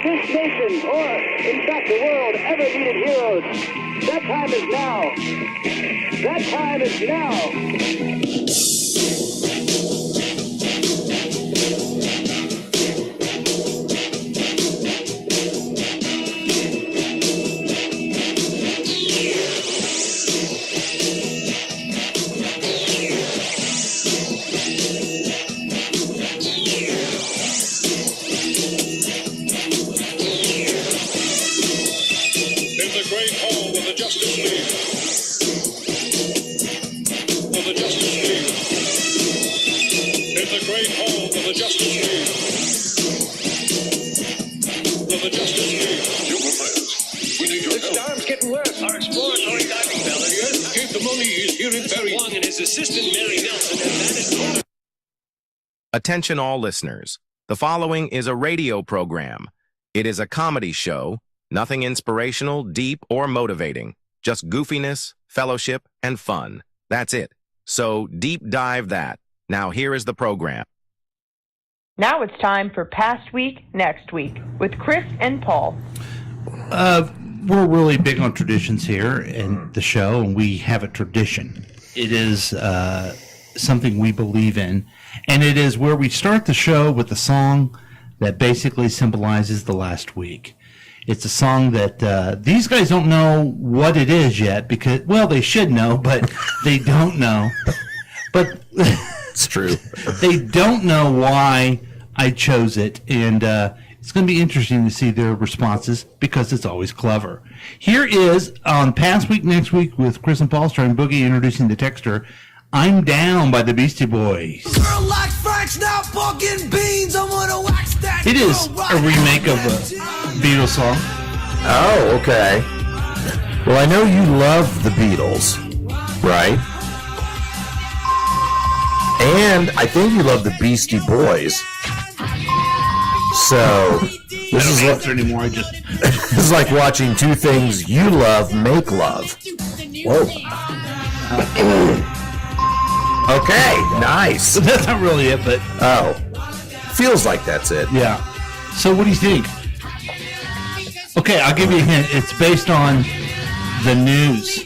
this nation, or in fact the world, ever needed heroes, that time is now. That time is now. Attention all listeners. The following is a radio program. It is a comedy show, nothing inspirational, deep, or motivating. Just goofiness, fellowship, and fun. That's it. So deep dive that. Now here is the program. Now it's time for Past Week, Next Week with Chris and Paul. We're really big on traditions here in the show, and we have a tradition. It is something we believe in, and it is where we start the show with a song that basically symbolizes the last week. It's a song that these guys don't know what it is yet because, well, they should know, but they don't know. But it's true. They don't know why I chose it, and it's going to be interesting to see their responses because it's always clever. Here is on Past Week, Next Week with Chris and Paul, starring Boogie, introducing the texter, I'm Down by the Beastie Boys. Girl likes French, now fucking beans. I wanna wax that. It is a remake of a Beatles song. Oh, okay. Well, I know you love the Beatles, right? And I think you love the Beastie Boys. So this is answer anymore. This is like watching two things you love make love. Whoa. Okay, nice. That's not really it, but feels like that's it. Yeah. So what do you think? Okay, I'll give you a hint. It's based on the news.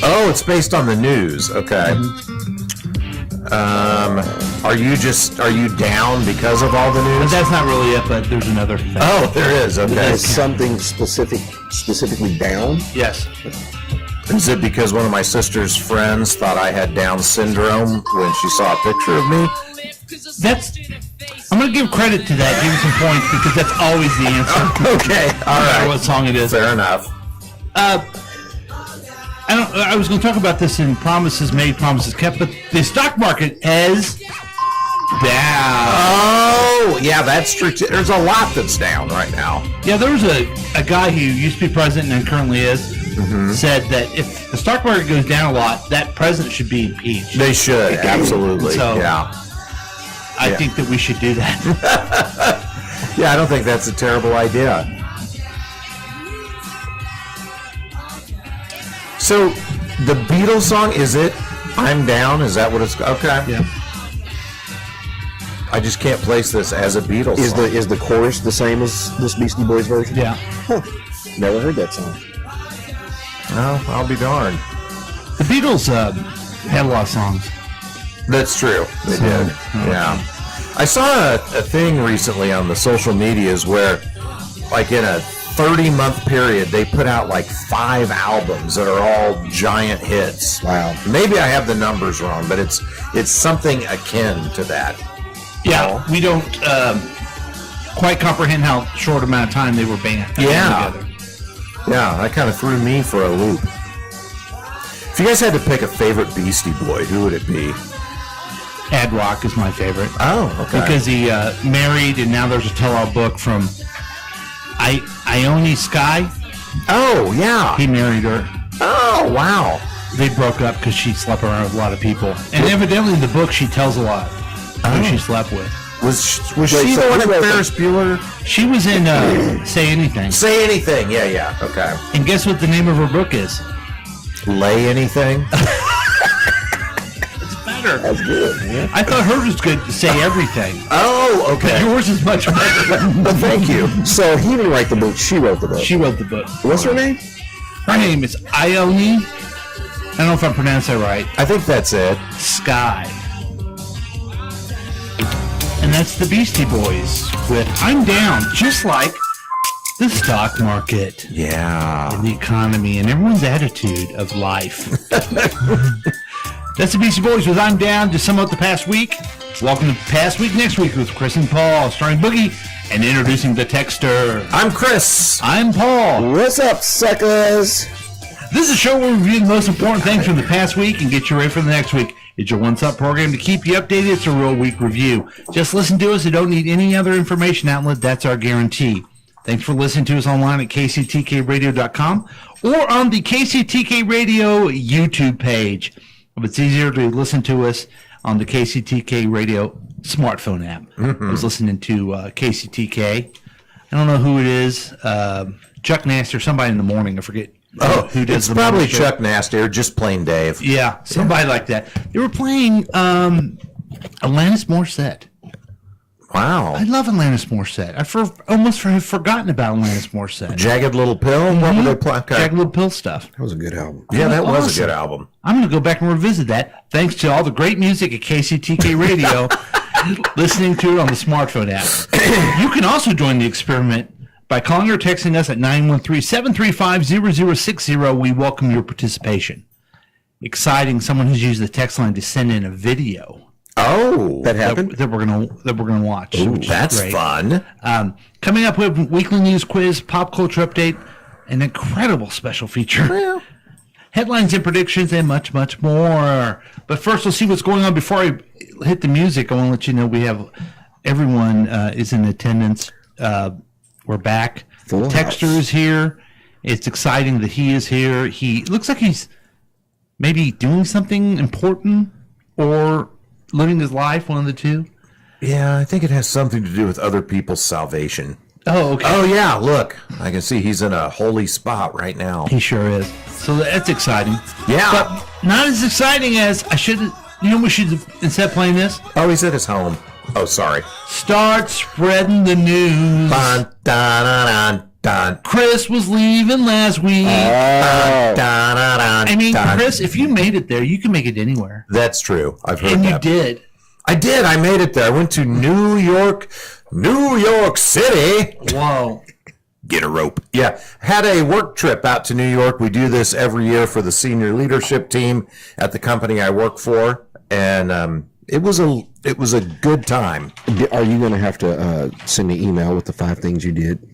Oh, it's based on the news. Okay. Are you down because of all the news? But that's not really it, but there's another thing. Oh, there is. Okay. Is something specifically down? Yes. Is it because one of my sister's friends thought I had Down syndrome when she saw a picture of me? I'm going to give credit to that, give you some points, because that's always the answer. Okay, all right. No matter what song it is. Fair enough. I was going to talk about this in Promises Made, Promises Kept, but the stock market has down. Oh, yeah, that's true. There's a lot that's down right now. Yeah, there was a guy who used to be president and currently is, said that if the stock market goes down a lot, that president should be impeached. They should, absolutely. So, yeah. I think that we should do that. Yeah, I don't think that's a terrible idea. So, the Beatles song, is it I'm Down? Is that what it's... Okay. Yeah. I just can't place this as a Beatles song. Is the chorus the same as this Beastie Boys version? Yeah. Huh. Never heard that song. Oh, I'll be darned. The Beatles had a lot of songs. That's true. They did. Yeah. I saw a thing recently on the social medias where, like in a 30-month period, they put out like 5 albums that are all giant hits. Wow. Maybe I have the numbers wrong, but it's something akin to that. Yeah, we don't quite comprehend how short amount of time they were banned. Yeah. Together. Yeah, that kind of threw me for a loop. If you guys had to pick a favorite Beastie Boy, who would it be? Ad Rock is my favorite. Oh, okay. Because he married, and now there's a tell-all book from Ione Skye. Oh, yeah. He married her. Oh, wow. They broke up because she slept around with a lot of people. And evidently in the book, she tells a lot who she slept with. Was she the one in Ferris Bueller? She was in Say Anything. Say Anything. Yeah. Okay. And guess what the name of her book is? Lay Anything? better. That's good. Yeah. I thought hers was good to say everything. Oh, okay. Yours is much better. Well, thank you. So he didn't write the book. She wrote the book. She wrote the book. What's her name? Her name is Ione. I don't know if I pronounced that right. I think that's it. Sky. And that's the Beastie Boys with I'm Down, just like the stock market Yeah. and the economy and everyone's attitude of life. That's the Beastie Boys with I'm Down to sum up the past week. Welcome to Past Week Next Week with Chris and Paul, starring Boogie and introducing the texter. I'm Chris. I'm Paul. What's up, suckers? This is a show where we review the most important things from the past week and get you ready for the next week. It's your one-stop program to keep you updated. It's a real week review. Just listen to us. You don't need any other information outlet. That's our guarantee. Thanks for listening to us online at KCTKRadio.com or on the KCTK Radio YouTube page. If it's easier to listen to us on the KCTK Radio smartphone app. I was listening to KCTK. I don't know who it is. Chuck Nasty or somebody in the morning. I forget. Who does It's the probably morning show. Chuck Nasty or just plain Dave. Yeah, somebody like that. They were playing Alanis Morissette. Wow. I love Alanis Morissette. I almost have forgotten about Alanis Morissette. Jagged Little Pill? What were they playing? Okay. Jagged Little Pill stuff. That was a good album. Yeah, that was a Awesome. good album. I'm going to go back and revisit that. Thanks to all the great music at KCTK Radio, listening to it on the smartphone app. You can also join the experiment by calling or texting us at 913-735-0060. We welcome your participation. Exciting! Someone has used the text line to send in a video Oh, That happened? that we're gonna watch. which is that's great. fun. Coming up with weekly news quiz, pop culture update, an incredible special feature. Headlines and predictions, and much, much more. But first, let's see what's going on. Before I hit the music, I want to let you know we have everyone is in attendance. We're back. Full Texter house. is here. It's exciting that he is here. He looks like he's maybe doing something important or living his life, one of the two. Yeah, I think it has something to do with other people's salvation. Oh, okay. Oh, yeah, look. I can see he's in a holy spot right now. He sure is. So that's exciting. Yeah. But not as exciting as I should. You know, we should, instead of playing this, Oh, he's at his home. Oh, sorry. start spreading the news. Dun, dun, dun, dun, Chris was leaving last week. dun, dun, dun, I mean, dun. Chris, if you made it there, you can make it anywhere. That's true. I've heard And you that. did. I did. I made it there. I went to New York City. Whoa. Get a rope. Yeah. Had a work trip out to New York. We do this every year for the senior leadership team at the company I work for. And it was a good time. Are you going to have to send me an email with the 5 things you did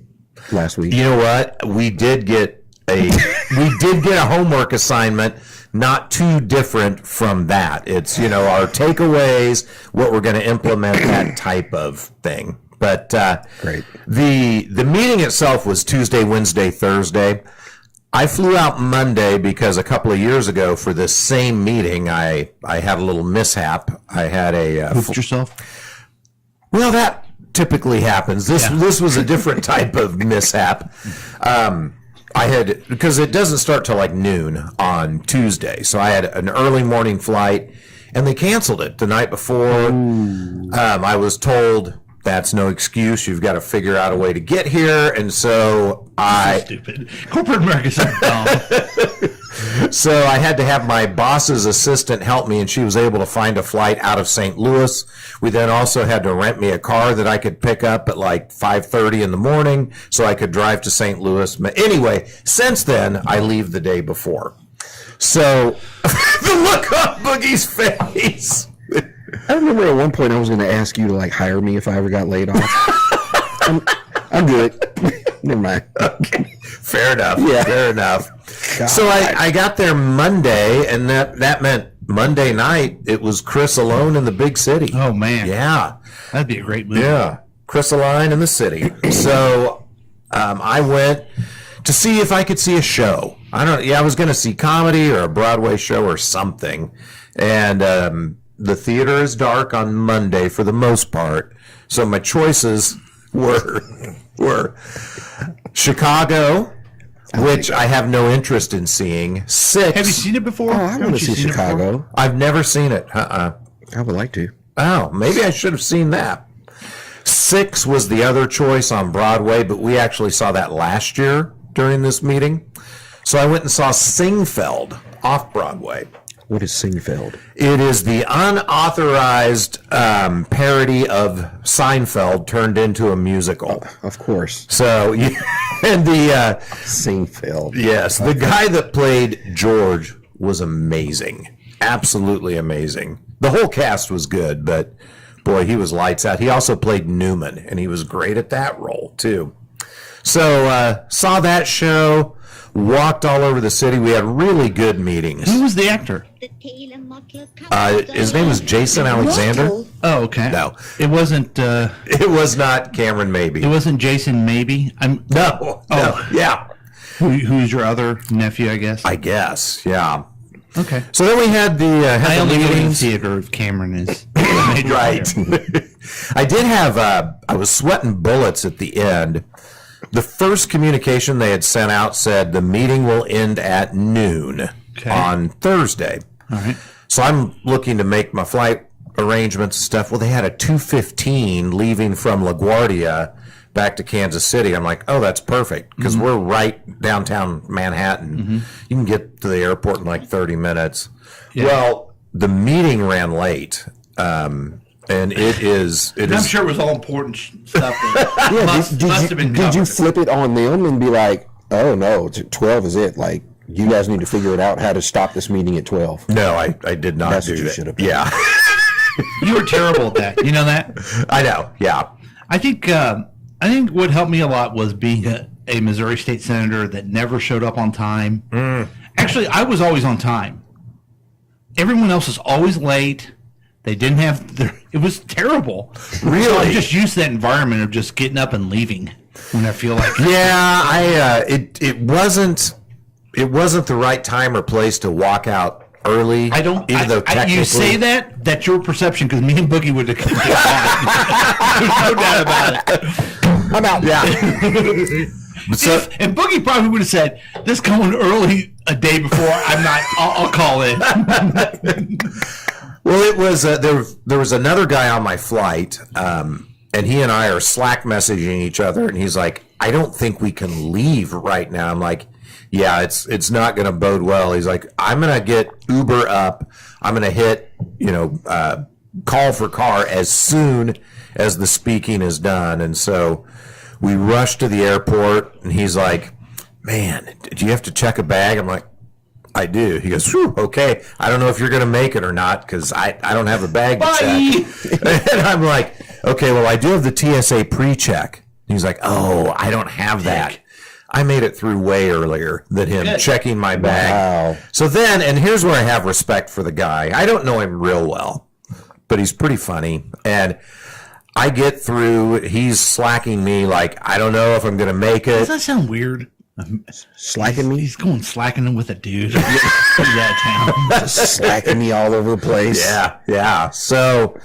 last week? You know what? We did get a homework assignment, not too different from that. It's, our takeaways, what we're going to implement, that type of thing. But Great. The meeting itself was Tuesday, Wednesday, Thursday. I flew out Monday because a couple of years ago for this same meeting, I had a little mishap. I had a Hoofed yourself? well, that typically happens. This was a different type of mishap. Because it doesn't start till like noon on Tuesday, so I had an early morning flight, and they canceled it the night before. I was told that's no excuse. You've got to figure out a way to get here, and so Stupid. Corporate America's so dumb. So I had to have my boss's assistant help me, and she was able to find a flight out of St. Louis. We then also had to rent me a car that I could pick up at like 5:30 in the morning so I could drive to St. Louis. But anyway, since then, I leave the day before. So the look on Boogie's face. I remember at one point I was going to ask you to hire me if I ever got laid off. I'm good. Never mind. Okay. Fair enough. Yeah. Fair enough. God. So I got there Monday, and that meant Monday night it was Chris alone in the big city. Oh, man. Yeah. That'd be a great movie. Yeah. Chris alone in the city. So I went to see if I could see a show. I was going to see comedy or a Broadway show or something. And the theater is dark on Monday for the most part. So my choices were Chicago, which I have no interest in seeing. 6. Have you seen it before? Oh, I want to see Chicago. I've never seen it. I would like to. Oh, maybe I should have seen that. 6 was the other choice on Broadway, but we actually saw that last year during this meeting. So I went and saw Singfeld off Broadway. What is Singfeld? It is the unauthorized parody of Seinfeld turned into a musical. Of course. So, and the Singfeld. yes, the guy that played George was amazing, absolutely amazing. The whole cast was good, but boy, he was lights out. He also played Newman, and he was great at that role too. So, saw that show. Walked all over the city. We had really good meetings. Who was the actor? His name was Jason Alexander. Oh, okay. No. It wasn't. It was not Cameron Maybe. It wasn't Jason Maybe. No. Yeah. Who's your other nephew? I guess. I guess. Yeah. Okay. So then we had the I only go to the meetings. theater if Cameron is Right. I did have. I was sweating bullets at the end. The first communication they had sent out said the meeting will end at noon on Thursday. All right. So I'm looking to make my flight arrangements and stuff. Well, they had a 2:15 leaving from LaGuardia back to Kansas City. I'm like, oh, that's perfect because we're right downtown Manhattan. You can get to the airport in like 30 minutes. Yeah. Well, the meeting ran late. And it is. I'm sure it was all important stuff. Did you flip it on them and be like, oh no, 12 is it? Like, you guys need to figure it out how to stop this meeting at 12. No, I did not That's do what you that. should have done. Yeah. You were terrible at that. You know that? I know. Yeah. I think what helped me a lot was being a Missouri State Senator that never showed up on time. Actually, I was always on time. Everyone else was always late. They didn't have it was terrible. Really? So I'm just used to that environment of just getting up and leaving when I feel like it. Yeah, it wasn't the right time or place to walk out early. I don't. Even though technically, you say that's your perception because me and Boogie would have. There's no doubt about it. I'm out. Yeah. So, and Boogie probably would have said, "This going early a day before. I'm not. I'll call in." well, it was there was another guy on my flight, and he and I are Slack messaging each other, and he's like, "I don't think we can leave right now." I'm like, "Yeah, it's not going to bode well." He's like, "I'm going to get Uber up. I'm going to hit call for car as soon as the speaking is done." And so we rushed to the airport, and he's like, "Man, do you have to check a bag?" I'm like, I do. He goes, "Whew, okay. I don't know if you're going to make it or not because I don't have a bag to check." And I'm like, "Okay, well, I do have the TSA pre-check." He's like, "Oh, I don't have that." I made it through way earlier than him checking my bag. Wow. So then, and here's where I have respect for the guy. I don't know him real well, but he's pretty funny. And I get through, he's slacking me like, I don't know if I'm going to make it. Does that sound weird? Slacking me? He's going slacking with a dude. He's out of town. Just slacking me all over the place. Yeah. So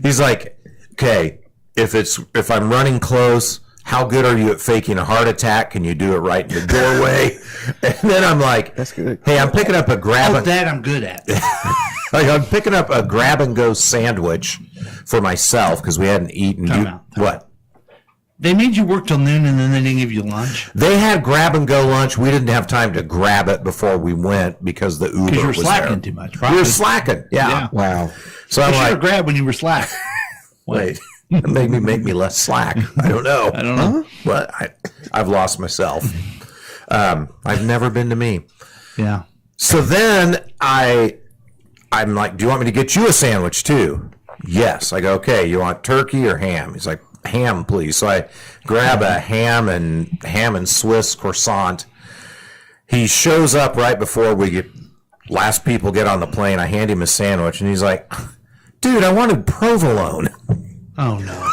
he's like, "Okay, if I'm running close, how good are you at faking a heart attack? Can you do it right in the doorway?" And then I'm like, "That's good." Hey, I'm picking up a that I'm good at. like I'm picking up a grab and go sandwich for myself because we hadn't eaten. What? They made you work till noon and then they didn't give you lunch? They had grab and go lunch. We didn't have time to grab it before we went because the Uber was there. Because you were slacking too much. You were slacking. Yeah. Wow. So I'm I'm like, grab when you were slack. Wait. It made me less slack. I don't know. I don't know. What? I've lost myself. I've never been to me. Yeah. So then I'm like, "Do you want me to get you a sandwich too?" Yes. I go, "Okay, you want turkey or ham?" He's like, "Ham, please." So I grab a ham and Swiss croissant. He shows up right before last people get on the plane. I hand him a sandwich and he's like, "Dude, I wanted provolone." Oh no.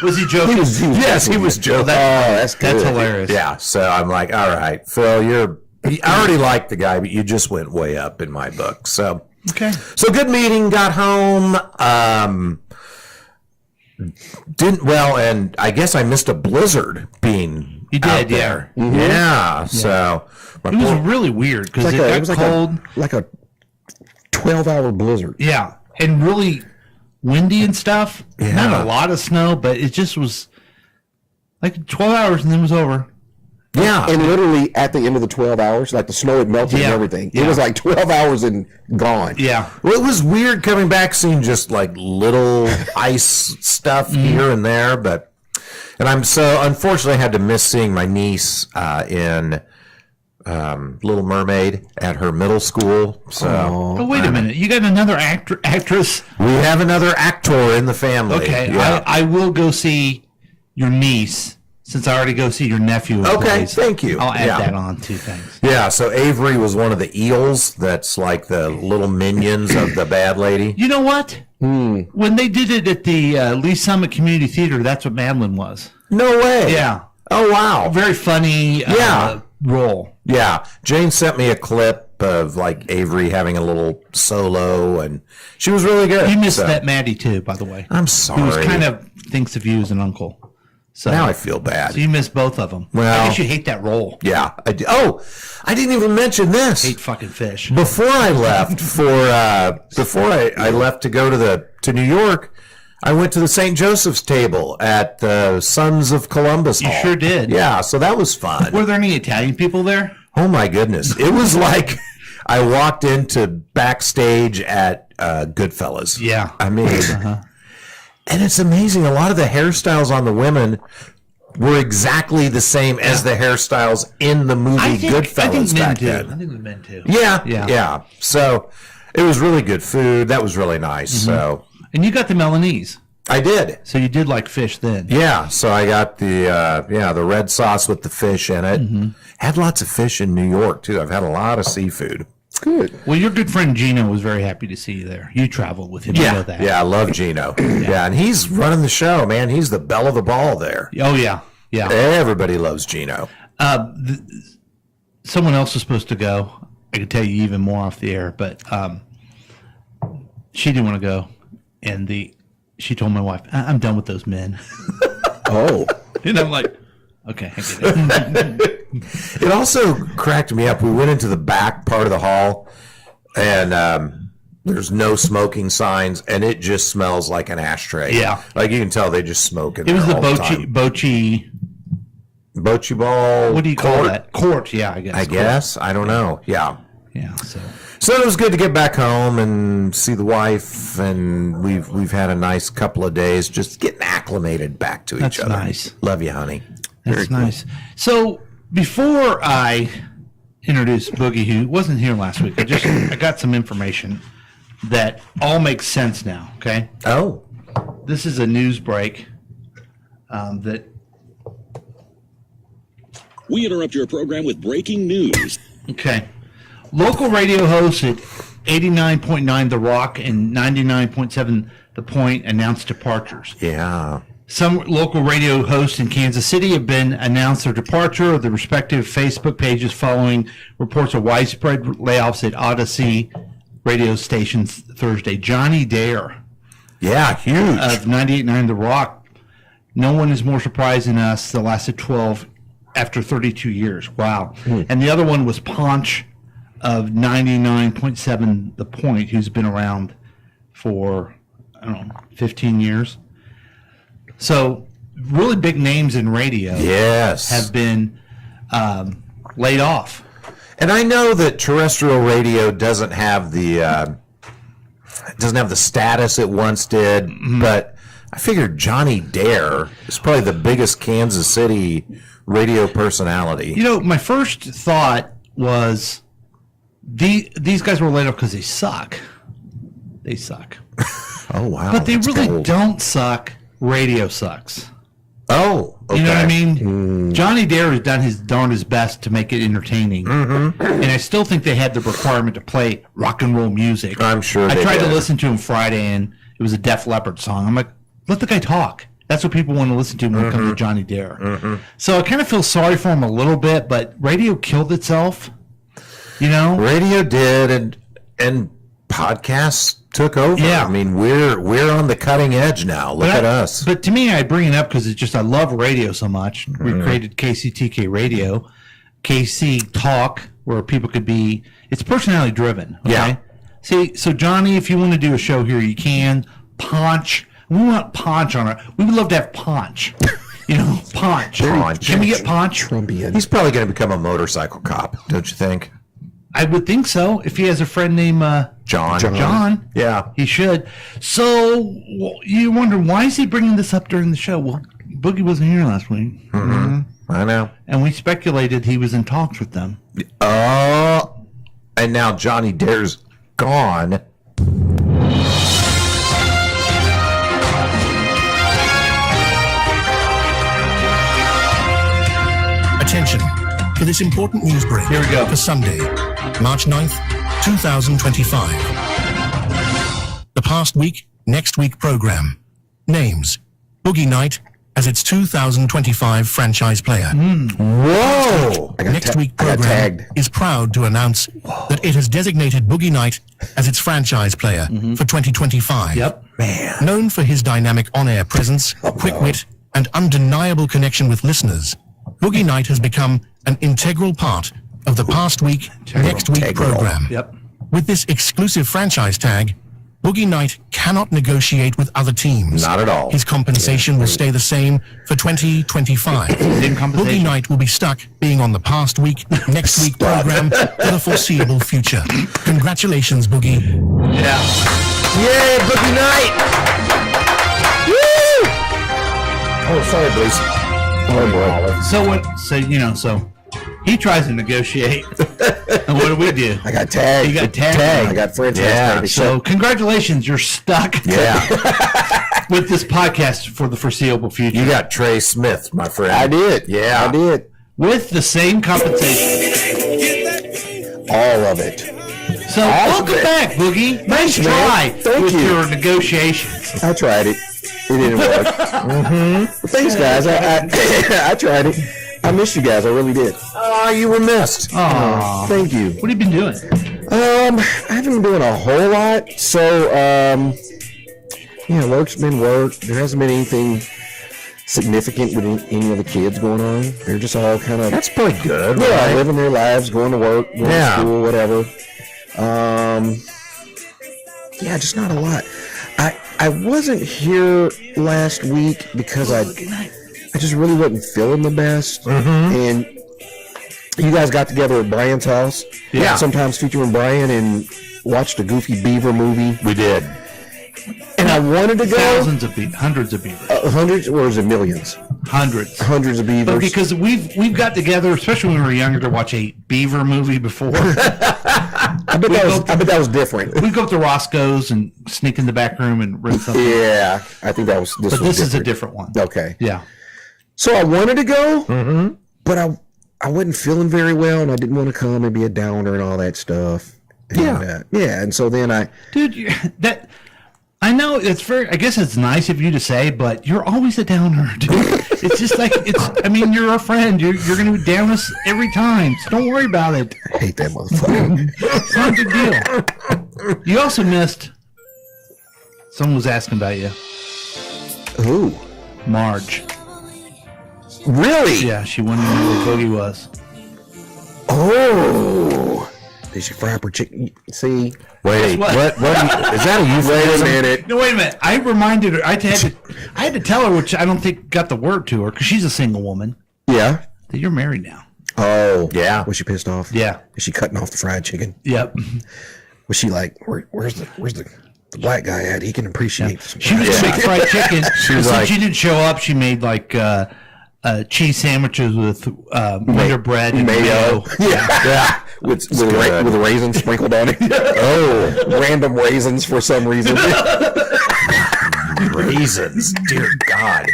Was he joking? Yes, he was joking. That's good. That's hilarious. Yeah. So I'm like, "All right, Phil, I already liked the guy, but you just went way up in my book." So okay. So good meeting. Got home. And I guess I missed a blizzard being You did, there. yeah. Yeah. So it was really weird because it got cold. Like a 12-hour blizzard. Yeah, and really windy and stuff. Yeah. Not a lot of snow, but it just was like 12 hours and then it was over. Yeah. And literally at the end of the 12 hours, like the snow had melted and everything. It was like 12 hours and gone. Yeah. Well, it was weird coming back, seeing just like little ice stuff here and there. And I'm so unfortunately had to miss seeing my niece in Little Mermaid at her middle school. So, oh, wait a minute. You got another actress? We have another actor in the family. Okay. Yeah. I will go see your niece. Since I already go see your nephew. Okay, thank you. I'll add that on too, thanks. Yeah, so Avery was one of the eels that's like the little minions of the bad lady. You know what? When they did it at the Lee Summit Community Theater, that's what Madeline was. No way. Yeah. Oh, wow. Very funny role. Yeah. Jane sent me a clip of like Avery having a little solo, and she was really good. You missed that Maddie too, by the way. I'm sorry. Who was kind of thinks of you as an uncle. So now I feel bad. So you missed both of them. Well, I guess you hate that role. Yeah, I do. Oh, I didn't even mention this. Hate fucking fish. Before I left before I left to go to New York, I went to the St. Joseph's table at the Sons of Columbus Hall. You sure did. Yeah, so that was fun. Were there any Italian people there? Oh my goodness, it was like I walked into backstage at Goodfellas. Yeah, I mean. And it's amazing. A lot of the hairstyles on the women were exactly the same as the hairstyles in the movie Goodfellas back then. I think the men too. Yeah. So it was really good food. That was really nice. Mm-hmm. So, and you got the Milanese. I did. So you did like fish then. Yeah. So I got the red sauce with the fish in it. Mm-hmm. Had lots of fish in New York too. I've had a lot of seafood. Good. Well, your good friend Gino was very happy to see you there. You traveled with him. Yeah, I know that. Yeah, I love Gino. Yeah, and he's running the show, man. He's the belle of the ball there. Oh, yeah. Yeah. Everybody loves Gino. Someone else was supposed to go. I could tell you even more off the air, but she didn't want to go. And she told my wife, I'm done with those men. Oh. And I'm like, okay, I get it. It also cracked me up. We went into the back part of the hall, and there's no smoking signs, and it just smells like an ashtray. Yeah. Like you can tell they just smoke in there. It was the Bocce ball. What do you call that? Court, yeah, I guess. I guess. I don't know. Yeah. Yeah, So it was good to get back home and see the wife, and we've had a nice couple of days just getting acclimated back to each other. That's nice. Love you, honey. That's nice. So before I introduce Boogie, who wasn't here last week, I got some information that all makes sense now. Okay. Oh. This is a news break that. We interrupt your program with breaking news. Okay. Local radio hosts at 89.9 The Rock and 99.7 The Point announced departures. Yeah. Some local radio hosts in Kansas City have been announced their departure of the respective Facebook pages following reports of widespread layoffs at Odyssey radio stations Thursday. Johnny Dare. Yeah, huge. Of 98.9 The Rock. No one is more surprised than us. The lasted 12 after 32 years. Wow. And the other one was Ponch of 99.7 The Point, who's been around for, 15 years. So really big names in radio have been laid off. And I know that terrestrial radio doesn't have the status it once did, but I figured Johnny Dare is probably the biggest Kansas City radio personality. My first thought was these guys were laid off because they suck. They suck. Oh, wow. But they really don't suck. Radio sucks. Oh, okay. You know what I mean? Johnny Dare has done his darndest best to make it entertaining. Mm-hmm. And I still think they had the requirement to play rock and roll music. I'm sure I they tried did. to listen to him Friday, and it was a Def Leppard song. I'm like, let the guy talk. That's what people want to listen to when it comes to Johnny Dare. Mm-hmm. So I kind of feel sorry for him a little bit, but radio killed itself. Radio did, and podcasts took over. Yeah. I mean, we're on the cutting edge now. Look at us. But to me, I bring it up because it's just I love radio so much. We created KCTK Radio, KC Talk, where people could be. It's personality driven. Okay? Yeah. See, so Johnny, if you want to do a show here, you can. Ponch. We want Ponch on it. We would love to have Ponch. Ponch. Ponch. Can we get Ponch? Trumpian. He's probably going to become a motorcycle cop, don't you think? I would think so. If he has a friend named John. Yeah. He should. So you wonder, why is he bringing this up during the show? Well, Boogie wasn't here last week. Mm-hmm. I know. And we speculated he was in talks with them. And now Johnny Dare's gone. Attention for this important news break. Here we go. For Sunday, March 9th, 2025. The past week, next week program. Names: Boogie Night as its 2025 franchise player. Whoa! Next week program is proud to announce that it has designated Boogie Night as its franchise player for 2025. Yep. Man. Known for his dynamic on-air presence, quick wit, and undeniable connection with listeners, Boogie Night has become an integral part of the past week, next week program. Yep. With this exclusive franchise tag, Boogie Night cannot negotiate with other teams. Not at all. His compensation will stay the same for 2025. Boogie Night will be stuck being on the past week, next week program for the foreseeable future. Congratulations, Boogie. Yeah. Yay, Boogie Night! Woo! Oh, sorry, Bruce. Oh, boy. So he tries to negotiate. And what do? I got tagged. You got tagged. I got friends. Yeah. So congratulations, you're stuck. Yeah. With this podcast for the foreseeable future. You got Trey Smith, my friend. I did. Yeah. I did. With the same compensation. All of it. So welcome back, Boogie. Nice man. try Thank with you. your negotiations. I tried it. It didn't work. Thanks, guys. I tried it. I missed you guys. I really did. Oh, you were missed. Aw. Thank you. What have you been doing? I haven't been doing a whole lot. So, work's been work. There hasn't been anything significant with any of the kids going on. They're just all kind of... That's pretty good, Yeah, right? living their lives, going to work, going to school, whatever. Just not a lot. I wasn't here last week because I just really wasn't feeling the best. And you guys got together at Brian's house. Yeah. Sometimes featuring Brian and watched a Goofy Beaver movie. We did. And I wanted to go. Hundreds of beavers. Hundreds, or is it millions? Hundreds of beavers. But because we've got together, especially when we were younger, to watch a beaver movie before. I bet that was different. We'd go up to Roscoe's and sneak in the back room and rent something. Yeah, I think that was. But this is a different one. Okay. Yeah. So I wanted to go, but I wasn't feeling very well, and I didn't want to come and be a downer and all that stuff. And, and so then Dude, I know it's I guess it's nice of you to say, but you're always a downer, dude. It's just like, you're a friend. You're going to down us every time. So don't worry about it. I hate that motherfucker. It's not a big deal. You also missed, someone was asking about you. Who? Marge. Really? Yeah, she wanted to know where Boogie was. Oh. Did she fry up her chicken? See? Wait, what is that a euphemism? Wait a minute. No, wait a minute. I reminded her. I had to tell her, which I don't think got the word to her, because she's a single woman, Yeah. that you're married now. Oh. Yeah. Was she pissed off? Yeah. Is she cutting off the fried chicken? Yep. Was she like, where's the black guy at? He can appreciate some She was going to make fried chicken. She was Since like- she didn't show up, she made like cheese sandwiches with Wonder bread and mayo. Yeah. With raisins sprinkled on it. Oh. Random raisins for some reason. Raisins, dear God.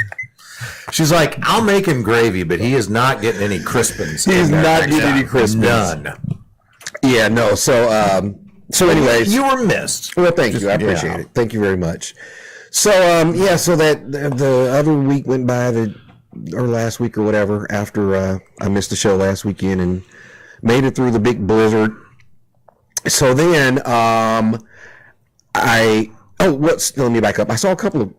She's like, I'll make him gravy, but he is not getting any crispins. He's not getting any crispins. None. Yeah, no. So anyways. You were missed. Well, thank you. I appreciate it. Thank you very much. So, so that the other week went by, or last week or whatever, after I missed the show last weekend and made it through the big blizzard. So then let me back up. I saw a couple of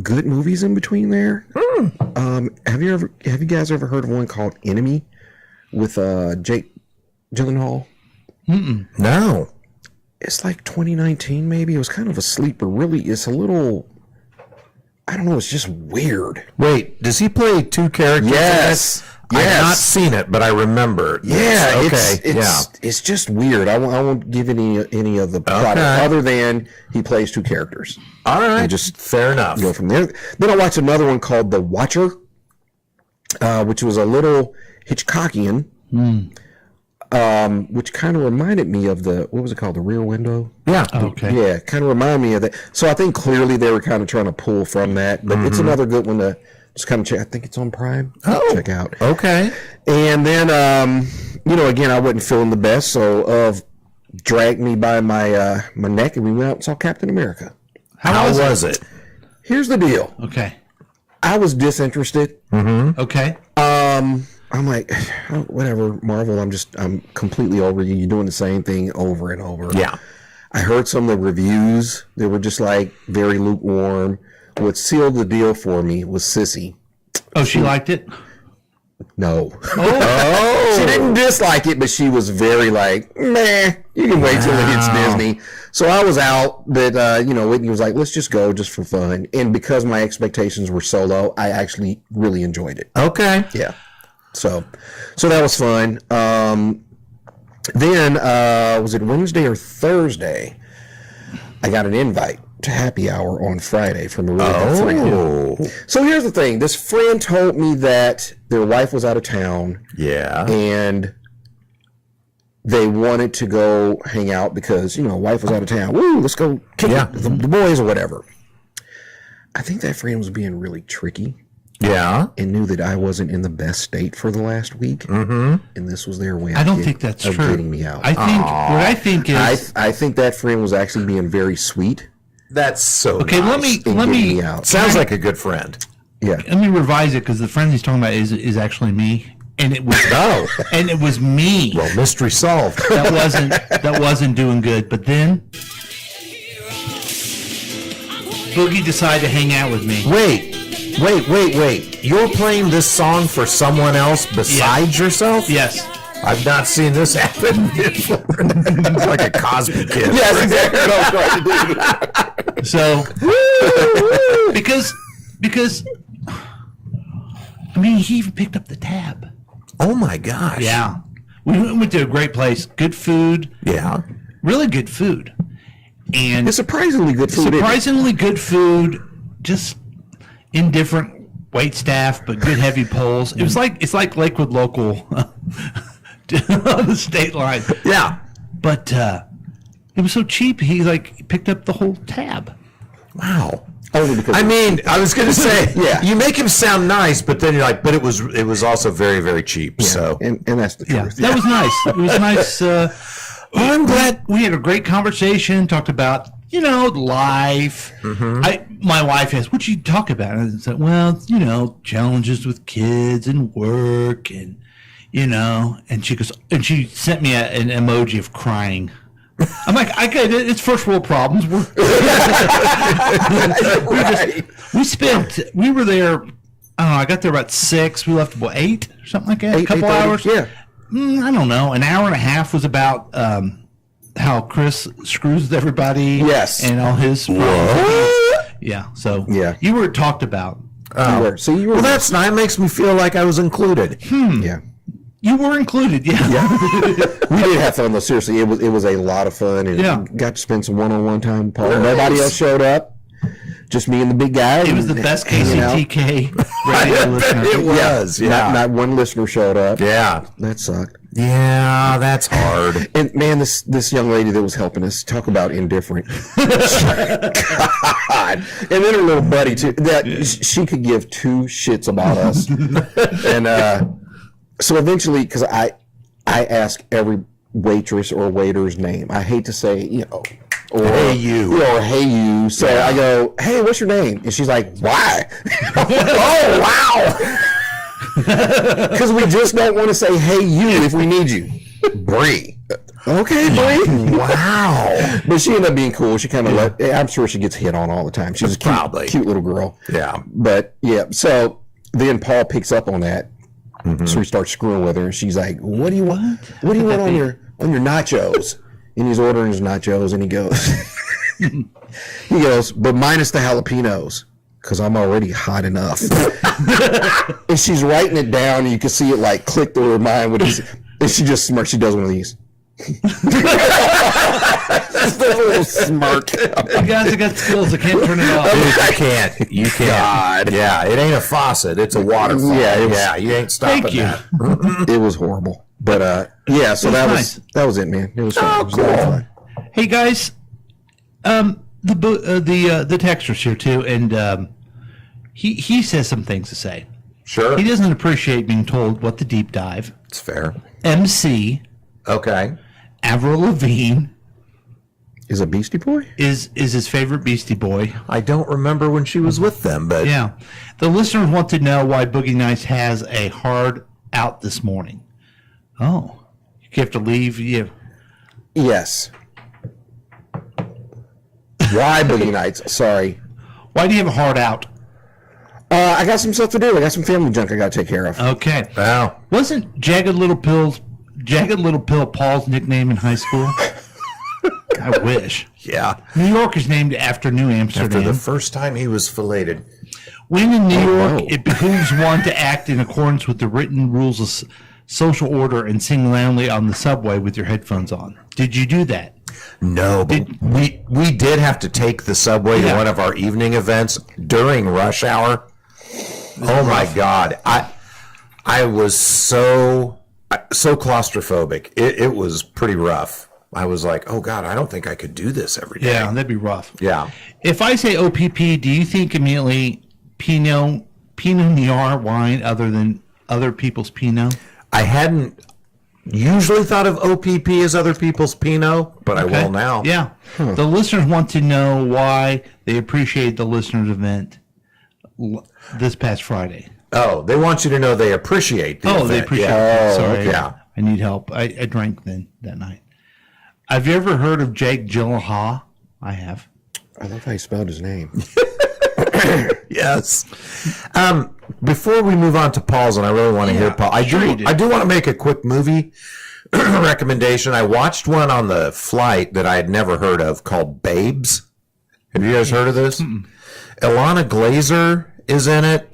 good movies in between there. Have you guys ever heard of one called Enemy with Jake Gyllenhaal? No. It's like 2019 maybe. It was kind of a sleeper. Really, it's a little, I don't know, it's just weird. Wait, does he play two characters? Yes. I have not seen it, but I remember. Yeah, okay. It's just weird. I won't give any of the plot other than he plays two characters. All right, and just fair enough. Go from there. Then I watched another one called The Watcher, which was a little Hitchcockian, which kind of reminded me of what was it called? The Rear Window. Yeah. Okay. Yeah, kind of reminded me of that. So I think clearly they were kind of trying to pull from that, but it's another good one to just kind of check. I think it's on Prime. Check out. Okay. And then, again, I wasn't feeling the best, so dragged me by my neck, and we went out and saw Captain America. How was it? Here's the deal. Okay. I was disinterested. Okay. I'm like, whatever, Marvel. I'm completely over you. You're doing the same thing over and over. Yeah. I heard some of the reviews. They were just like very lukewarm. What sealed the deal for me was Sissy. Oh, she liked it? No. Oh. She didn't dislike it, but she was very like, meh, you can wait till it hits Disney. So I was out, but, Whitney was like, let's just go just for fun. And because my expectations were so low, I actually really enjoyed it. Okay. Yeah. So that was fun. Then, was it Wednesday or Thursday? I got an invite to happy hour on Friday from a really good friend. So here's the thing. This friend told me that their wife was out of town. Yeah. And they wanted to go hang out because, wife was out of town. Woo, let's go kick it, the boys or whatever. I think that friend was being really tricky. Yeah. And knew that I wasn't in the best state for the last week. Mm-hmm. And this was their way I don't think that's of true. getting me out. I think is... I think that friend was actually being very sweet. That's so okay, nice. let me out. Sounds like a good friend. Yeah. Let me revise it because the friend he's talking about is actually me. And it was and it was me. Well, mystery solved. That wasn't doing good. But then Boogie decided to hang out with me. Wait. You're playing this song for someone else besides yourself? Yes. I've not seen this happen before. Like a Cosby kid. Yes, exactly what I was trying to do. So, because I mean, he even picked up the tab. Oh my gosh. Yeah. We went to a great place. Good food. Yeah. Really good food. And it's surprisingly good food. Surprisingly good food. Just indifferent wait staff, but good heavy poles. It's like Lakewood Local on the state line. Yeah. But it was so cheap. He picked up the whole tab. Wow. Only because I was going to say, you make him sound nice, but then you're like, but it was also very, very cheap. Yeah. So and that's the truth. That was nice. It was nice. I'm glad we had a great conversation. Talked about life. Mm-hmm. My wife asked, "What'd you talk about?" And I said, "Well, challenges with kids and work, and And she goes, and she sent me an emoji of crying. I'm like, I get it. It's first world problems. We were there. I don't know. I got there about 6. We left about 8 or something like that. A couple hours. Yeah. I don't know. An hour and a half was about how Chris screws with everybody. Yes. And all his problems. Yeah. So you were talked about. You were. So you were. Well, that's nice. It makes me feel like I was included. Yeah. You were included, yeah. We did have fun though. Seriously, it was a lot of fun, and got to spend some one-on-one time with Paul. Nobody else showed up, just me and the big guy. It was the best KCTK radio listener. It was, Not one listener showed up. Yeah, that sucked. Yeah, that's hard. And man, this young lady that was helping us, talk about indifferent. God. And then her little buddy too. She could give 2 shits about us, and. So eventually, because I ask every waitress or waiter's name. I hate to say, or hey you, or hey you. So I go, hey, what's your name? And she's like, why? Oh wow! Because we just don't want to say hey you if we need you. Bree. Okay, buddy. Wow. But she ended up being cool. She kind of I'm sure she gets hit on all the time. She's a cute little girl. Yeah. But, yeah, so then Paul picks up on that. Mm-hmm. So he starts screwing with her. And she's like, what do you want? What do you want on your nachos? And he's ordering his nachos, and he goes, but minus the jalapenos, because I'm already hot enough. And she's writing it down, and you can see it like click through her mind. And she just smirks. She does one of these. Just a little smirk. The guys that got skills, I can't turn it off. Dude, you can't. God. Yeah, it ain't a faucet. It's a waterfall. Yeah, you ain't stopping that. It was horrible. But, so that was it, man. It was fun. It was cool. fun. Hey, guys. The texter's here too, and he says some things to say. Sure. He doesn't appreciate being told what the deep dive. It's fair. MC. Okay. Avril Lavigne is a Beastie Boy. Is his favorite Beastie Boy. I don't remember when she was with them, but yeah. The listeners want to know why Boogie Nights has a hard out this morning. Oh, you have to leave. Yes. Why Boogie Nights? Sorry. Why do you have a hard out? I got some stuff to do. I got some family junk I got to take care of. Okay. Wow. Wasn't Jagged Little Pill Paul's nickname in high school? I wish. Yeah. New York is named after New Amsterdam. After the first time he was filleted. When in New York, it behooves one to act in accordance with the written rules of social order and sing loudly on the subway with your headphones on. Did you do that? No, but we did have to take the subway to one of our evening events during rush hour. Oh my God. I was so claustrophobic. It was pretty rough. I was like, oh God, I don't think I could do this every day. Yeah, that'd be rough. Yeah. If I say OPP, do you think immediately Pinot Noir wine other than other people's Pinot? I hadn't usually thought of OPP as other people's Pinot, but I will now. Yeah. The listeners want to know why they appreciate the listeners' event this past Friday. Oh, they want you to know they appreciate the event. They appreciate it. Sorry. Yeah. I need help. I drank then that night. Have you ever heard of Jake Gyllenhaal? I have. I love how you spelled his name. Yes. Before we move on to Paul's, and I really want to hear Paul, I do want to make a quick movie recommendation. I watched one on the flight that I had never heard of called Babes. Have you guys heard of this? Ilana Glazer is in it.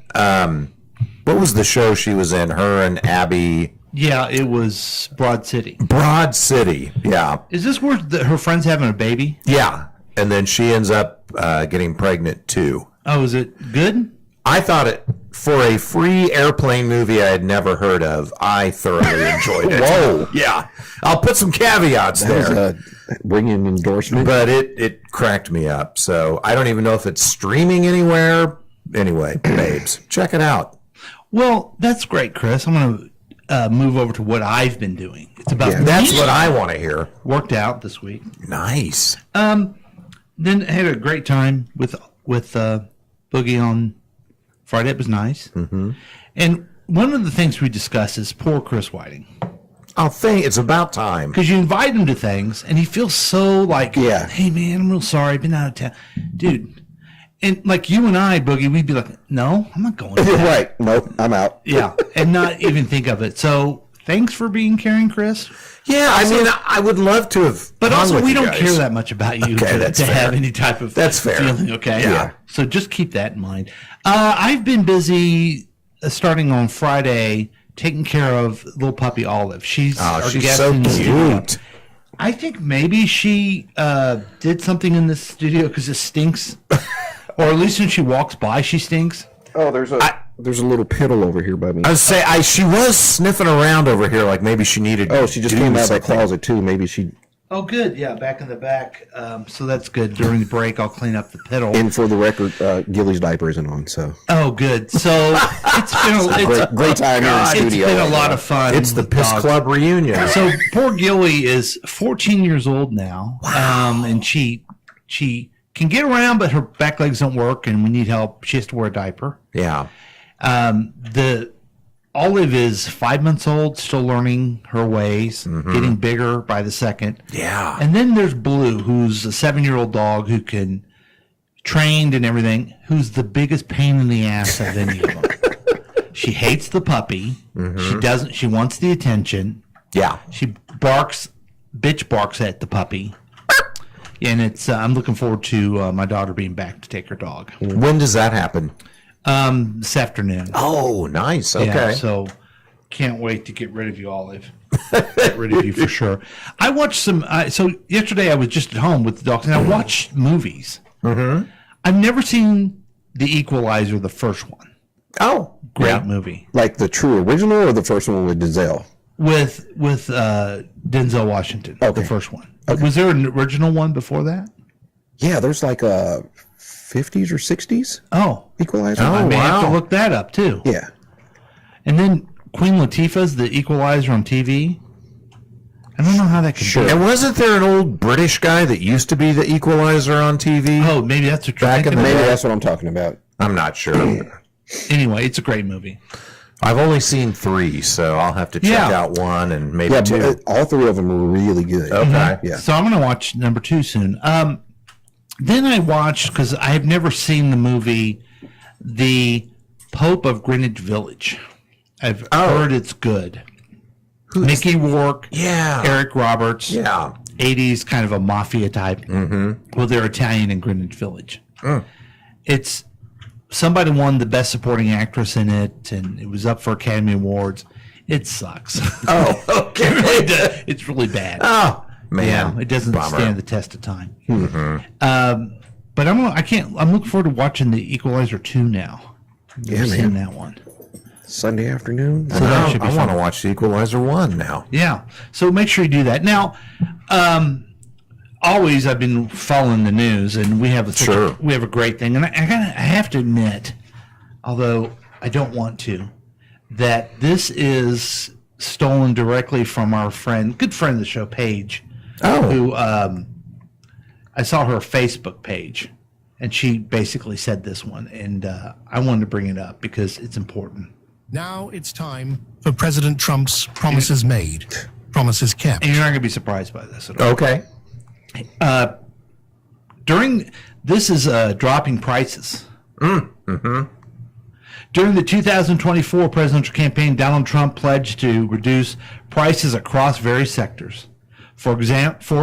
What was the show she was in? Her and Abby. Yeah, it was Broad City. Broad City, yeah. Is this where her friend's having a baby? Yeah, and then she ends up getting pregnant too. Oh, is it good? I thought it, for a free airplane movie I had never heard of, I thoroughly enjoyed it. Whoa. Yeah. I'll put some caveats there. That was a ringing endorsement. But it cracked me up. So I don't even know if it's streaming anywhere. Anyway, Babes, check it out. Well, that's great, Chris. I'm going to move over to what I've been doing. It's about that's what I want to hear. Worked out this week. Nice. Then I had a great time with Boogie on Friday. It was nice. Mm-hmm. And one of the things we discussed is poor Chris Whiting. It's about time. Because you invite him to things, and he feels so like, hey, man, I'm real sorry. I've been out of town. Dude. And like you and I, Boogie, we'd be like, no, I'm not going to that. Right. Nope, I'm out. Yeah. And not even think of it. So thanks for being caring, Chris. Yeah, also, I mean, I would love to have. But also, we don't care that much about you to have any type of feeling, okay? Yeah. So just keep that in mind. I've been busy starting on Friday taking care of little puppy Olive. She's so cute. I think maybe she did something in the studio because it stinks. Or at least when she walks by, she stinks. Oh, there's a little piddle over here by me. I would say she was sniffing around over here, like maybe she needed. Oh, she just came out of that closet too. Maybe she. Oh, good. Yeah, back in the back. So that's good. During the break, I'll clean up the piddle. And for the record, Gilly's diaper isn't on. So. Oh, good. So it's been a great time in the studio. It's been a lot of fun. It's the Piss Club reunion. So poor Gilly is 14 years old now, and she can get around, but her back legs don't work, and we need help. She has to wear a diaper. Yeah. Olive is 5 months old, still learning her ways, getting bigger by the second. Yeah. And then there's Blue, who's a 7-year-old dog who can trained and everything, who's the biggest pain in the ass of any of them. She hates the puppy. She wants the attention. Yeah. She bitch barks at the puppy. And I'm looking forward to my daughter being back to take her dog. When does that happen? This afternoon. Oh, nice. Okay. Yeah, so can't wait to get rid of you, Olive. Get rid of you for sure. I watched some. So yesterday I was just at home with the dogs, and I watched movies. I've never seen The Equalizer, the first one. Oh, great movie. Like the true original or the first one with Denzel? With Denzel Washington. Okay. The first one. Okay. Was there an original one before that? Yeah, there's like a 50s or 60s. Oh, Equalizer. I may have to look that up too. Yeah. And then Queen Latifah's The Equalizer on TV. I don't know how that could be. And wasn't there an old British guy that used to be the Equalizer on TV? Oh, maybe that's what you're Back in thinking the of. Maybe that's what I'm talking about. I'm not sure. Anyway, it's a great movie. I've only seen 3, so I'll have to check out 1 and maybe 2. But all 3 of them are really good. Okay. Yeah. So I'm going to watch number 2 soon. Then I watched, because I have never seen the movie, The Pope of Greenwich Village. I've heard it's good. Mickey Rourke, Eric Roberts, 80s kind of a mafia type. Well, they're Italian in Greenwich Village. It's somebody won the best supporting actress in it, and it was up for Academy Awards. It sucks. Oh, okay. It's really bad. Oh, man. It doesn't Bummer. stand the test of time. But I'm looking forward to watching The Equalizer 2 now. I've seen that one. Sunday afternoon. So that should be I fun. want to watch The Equalizer 1 now. Yeah. So make sure you do that. Now, always I've been following the news, and we have a great thing. And I have to admit, although I don't want to, that this is stolen directly from our good friend of the show, Paige, who I saw her Facebook page, and she basically said this one, and I wanted to bring it up because it's important. Now it's time for President Trump's promises made, promises kept. And you're not going to be surprised by this at all. Okay. This is dropping prices. During the 2024 presidential campaign, Donald Trump pledged to reduce prices across various sectors. For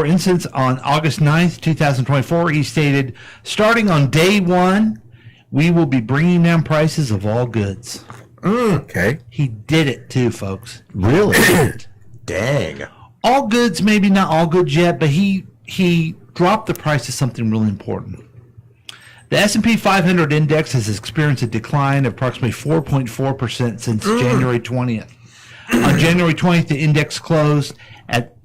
instance, on August 9th, 2024, he stated, starting on day one, we will be bringing down prices of all goods. Okay. He did it too, folks. Really? Dang. All goods, maybe not all goods yet, but he dropped the price of something really important. The S&P 500 index has experienced a decline of approximately 4.4% since January 20th. On January 20th, the index closed at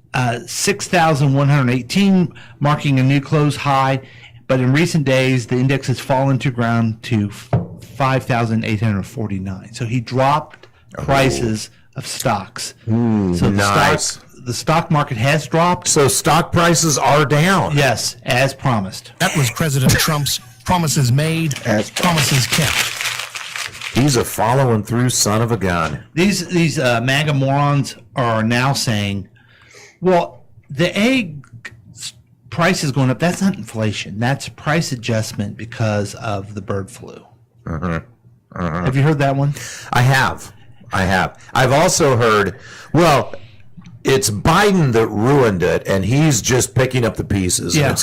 6,118, marking a new close high. But in recent days, the index has fallen to ground to 5,849. So he dropped prices of stocks. So nice. The stock market has dropped. So stock prices are down. Yes, as promised. That was President Trump's promises made, promises kept. He's a following through son of a gun. These MAGA morons are now saying, well, the egg price is going up. That's not inflation. That's price adjustment because of the bird flu. Have you heard that one? I have. I've also heard, well, it's Biden that ruined it, and he's just picking up the pieces. Yeah. And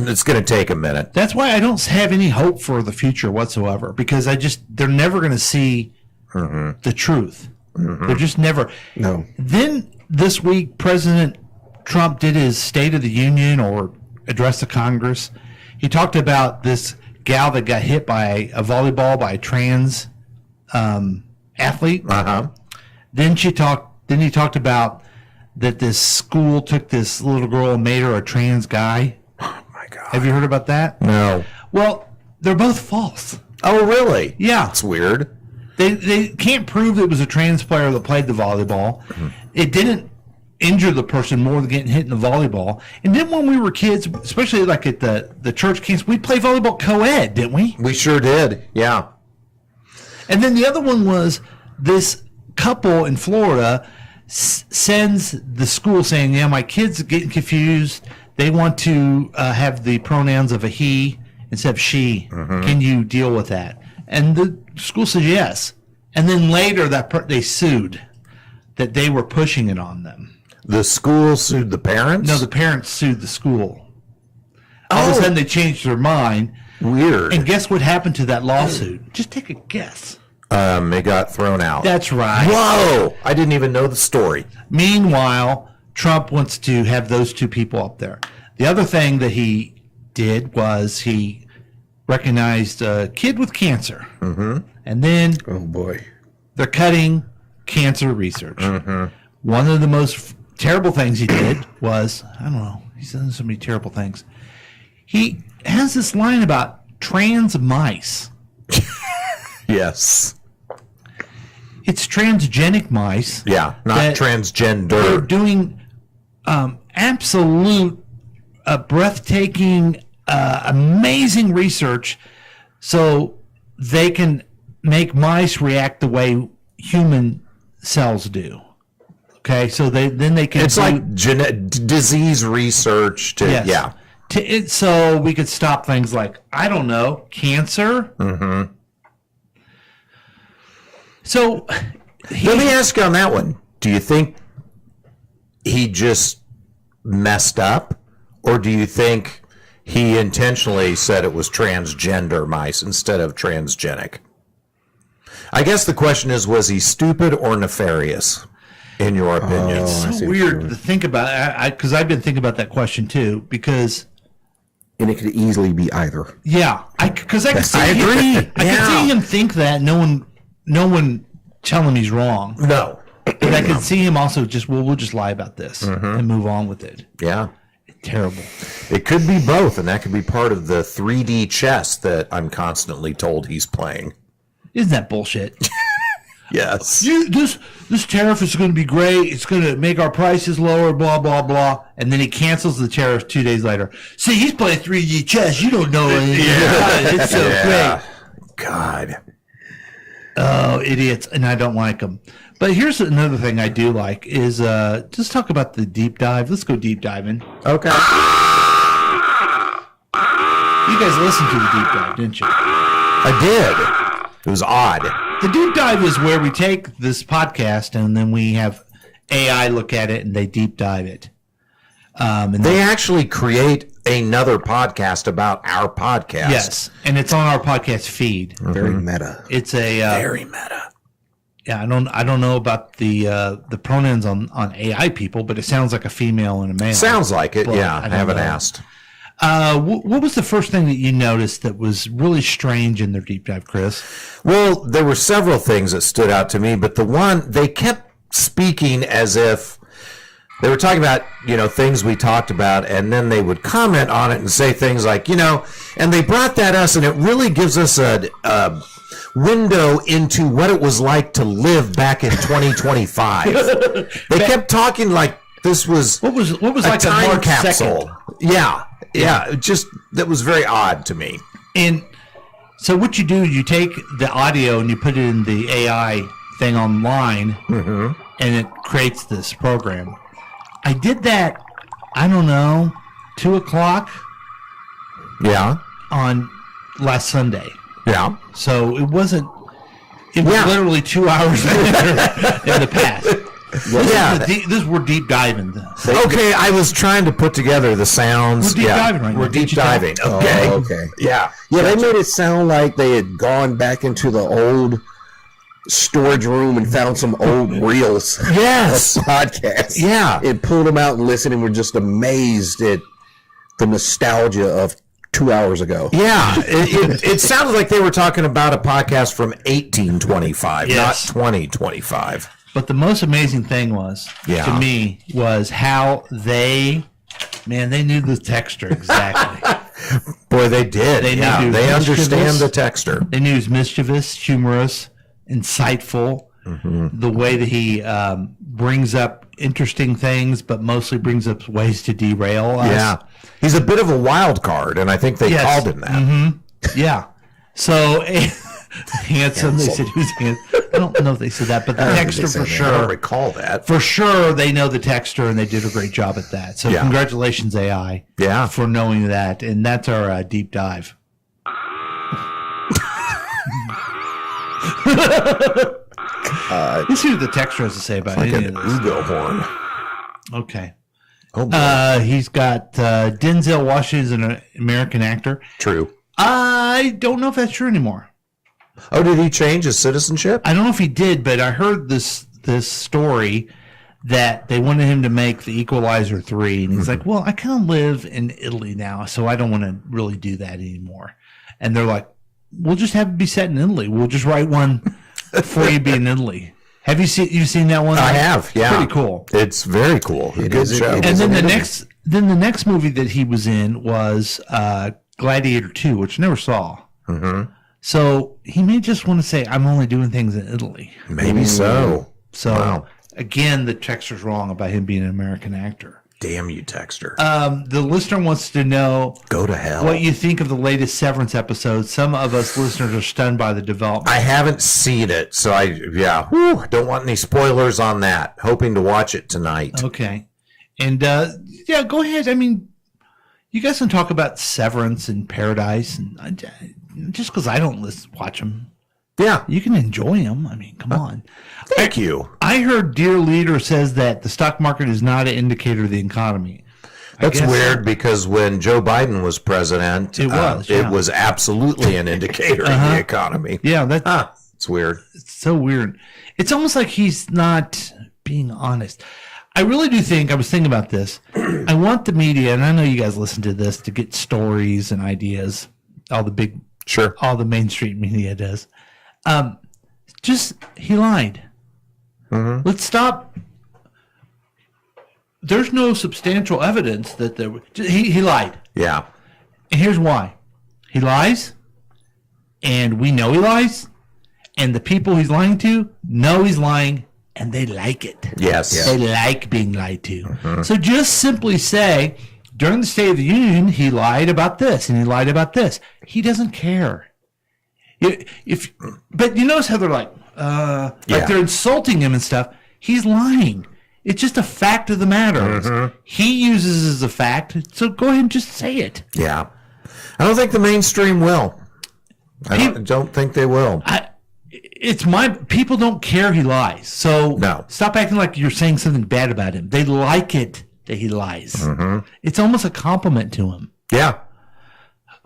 it's gonna take a minute. That's why I don't have any hope for the future whatsoever, because they're never going to see the truth. They're just never. No. Then this week, President Trump did his State of the Union or address to Congress. He talked about this gal that got hit by a volleyball by a trans athlete. Then he talked about that this school took this little girl and made her a trans guy. Oh my God. Have you heard about that? No. Well, they're both false. Oh, really? Yeah. That's weird. They can't prove it was a trans player that played the volleyball. It didn't injure the person more than getting hit in the volleyball. And then when we were kids, especially like at the church camps, we played volleyball co-ed, didn't we? We sure did. Yeah. And then the other one was this couple in Florida sends the school saying, yeah, my kids are getting confused. They want to have the pronouns of a he instead of she. Can you deal with that? And the school says yes. And then later they sued that they were pushing it on them. The school sued the parents? No, the parents sued the school. All of a sudden they changed their mind. Weird. And guess what happened to that lawsuit? Just take a guess. It got thrown out. That's right. Whoa! I didn't even know the story. Meanwhile, Trump wants to have those two people up there. The other thing that he did was he recognized a kid with cancer. And then Oh, boy. they're cutting cancer research. One of the most terrible things he did was, I don't know, he's done so many terrible things. He has this line about trans mice. Yes. It's transgenic mice. Yeah, not They're transgender. doing absolute, breathtaking, amazing research so they can make mice react the way human cells do. Okay, so then they can. It's like disease research. Yeah. So we could stop things like, I don't know, cancer. So let me ask you on that one. Do you think he just messed up, or do you think he intentionally said it was transgender mice instead of transgenic? I guess the question is, was he stupid or nefarious, in your opinion? It's so weird to think about, because I've been thinking about that question too, because... And it could easily be either. Yeah, because I can see I agree. I can see him think that, no one tell him he's wrong. No. But I can see him also just, we'll just lie about this and move on with it. Yeah. Terrible. It could be both, and that could be part of the 3D chess that I'm constantly told he's playing. Isn't that bullshit? Yes. This tariff is going to be great. It's going to make our prices lower, blah, blah, blah. And then he cancels the tariff 2 days later. See, he's playing 3D chess. You don't know anything about it. It's so great. God. Oh, idiots. And I don't like them. But here's another thing I do like is just talk about the deep dive. Let's go deep diving. Okay. You guys listened to the deep dive, didn't you? I did. It was odd. The deep dive is where we take this podcast and then we have AI look at it and they deep dive it. And they actually create another podcast about our podcast. Yes, and it's on our podcast feed. Very meta. It's a very meta. Yeah, I don't know about the pronouns on AI people, but it sounds like a female and a male. Sounds like it. But yeah, I haven't asked. What was the first thing that you noticed that was really strange in their deep dive, Chris? Well, there were several things that stood out to me, but the one, they kept speaking as if they were talking about, things we talked about, and then they would comment on it and say things like, and they brought that us, and it really gives us a window into what it was like to live back in 2025. They kept talking like this was what was like time a March capsule. 2nd. Yeah, that was very odd to me. And so what you do, you take the audio and you put it in the AI thing online, and it creates this program. I did that, I don't know, 2 o'clock. Yeah. On last Sunday. Yeah. So it wasn't. It was literally 2 hours later in the past. We're deep diving. Okay, I was trying to put together the sounds. We're deep diving right now. We're deep diving. Okay. Okay. Yeah. Yeah, they made it sound like they had gone back into the old storage room and found some old reels. Yes. Of podcasts. Yeah. And pulled them out and listened and were just amazed at the nostalgia of 2 hours ago. Yeah. It sounded like they were talking about a podcast from 1825, not 2025. But the most amazing thing was, to me, was how they knew the texture exactly. Boy, they did. They understand the texture. They knew he was mischievous, humorous, insightful. The way that he brings up interesting things, but mostly brings up ways to derail us. Yeah. He's a bit of a wild card, and I think they called him that. Yeah. So Handsome. They said he was handsome. I don't know if they said that, but the texter for sure. I don't recall that. For sure, they know the texter, and they did a great job at that. So congratulations, AI, for knowing that. And that's our deep dive. Let's see what the texter has to say about like any an of this. Ugo horn. Okay. Oh, boy. He's got Denzel Washington, an American actor. True. I don't know if that's true anymore. Oh, did he change his citizenship? I don't know if he did, but I heard this story that they wanted him to make The Equalizer 3, and he's like, well, I kind of live in Italy now, so I don't want to really do that anymore. And they're like, we'll just have it be set in Italy. We'll just write one for you be in Italy. Have you seen that one? I have, yeah. Pretty cool. It's very cool. Good show. And then the next movie that he was in was Gladiator 2, which I never saw. Mm-hmm. So he may just want to say, I'm only doing things in Italy. Maybe so. So, again, the texter's wrong about him being an American actor. Damn you, texter. The listener wants to know go to hell. What you think of the latest Severance episode. Some of us listeners are stunned by the development. I haven't seen it, so don't want any spoilers on that. Hoping to watch it tonight. Okay. And, go ahead. I mean, you guys can talk about Severance and Paradise, and just because I don't watch them. Yeah. You can enjoy them. I mean, come on. Thank you. I heard Dear Leader says that the stock market is not an indicator of the economy. That's weird because when Joe Biden was president, it was absolutely an indicator of the economy. Yeah, it's weird. It's so weird. It's almost like he's not being honest. I really do think, I was thinking about this, I want the media, and I know you guys listen to this, to get stories and ideas, all the mainstream media does. He lied. Mm-hmm. Let's stop. There's no substantial evidence that he lied. Yeah. And here's why. He lies, and we know he lies, and the people he's lying to know he's lying, and they like it. Yes. They like being lied to. Mm-hmm. So just simply say, during the State of the Union, he lied about this, and he lied about this. He doesn't care. But you notice how they're like they're insulting him and stuff. He's lying. It's just a fact of the matter. Mm-hmm. He uses it as a fact, so go ahead and just say it. Yeah. I don't think the mainstream will. I don't think they will. People don't care he lies. So stop acting like you're saying something bad about him. They like it that he lies. Mm-hmm. It's almost a compliment to him. Yeah.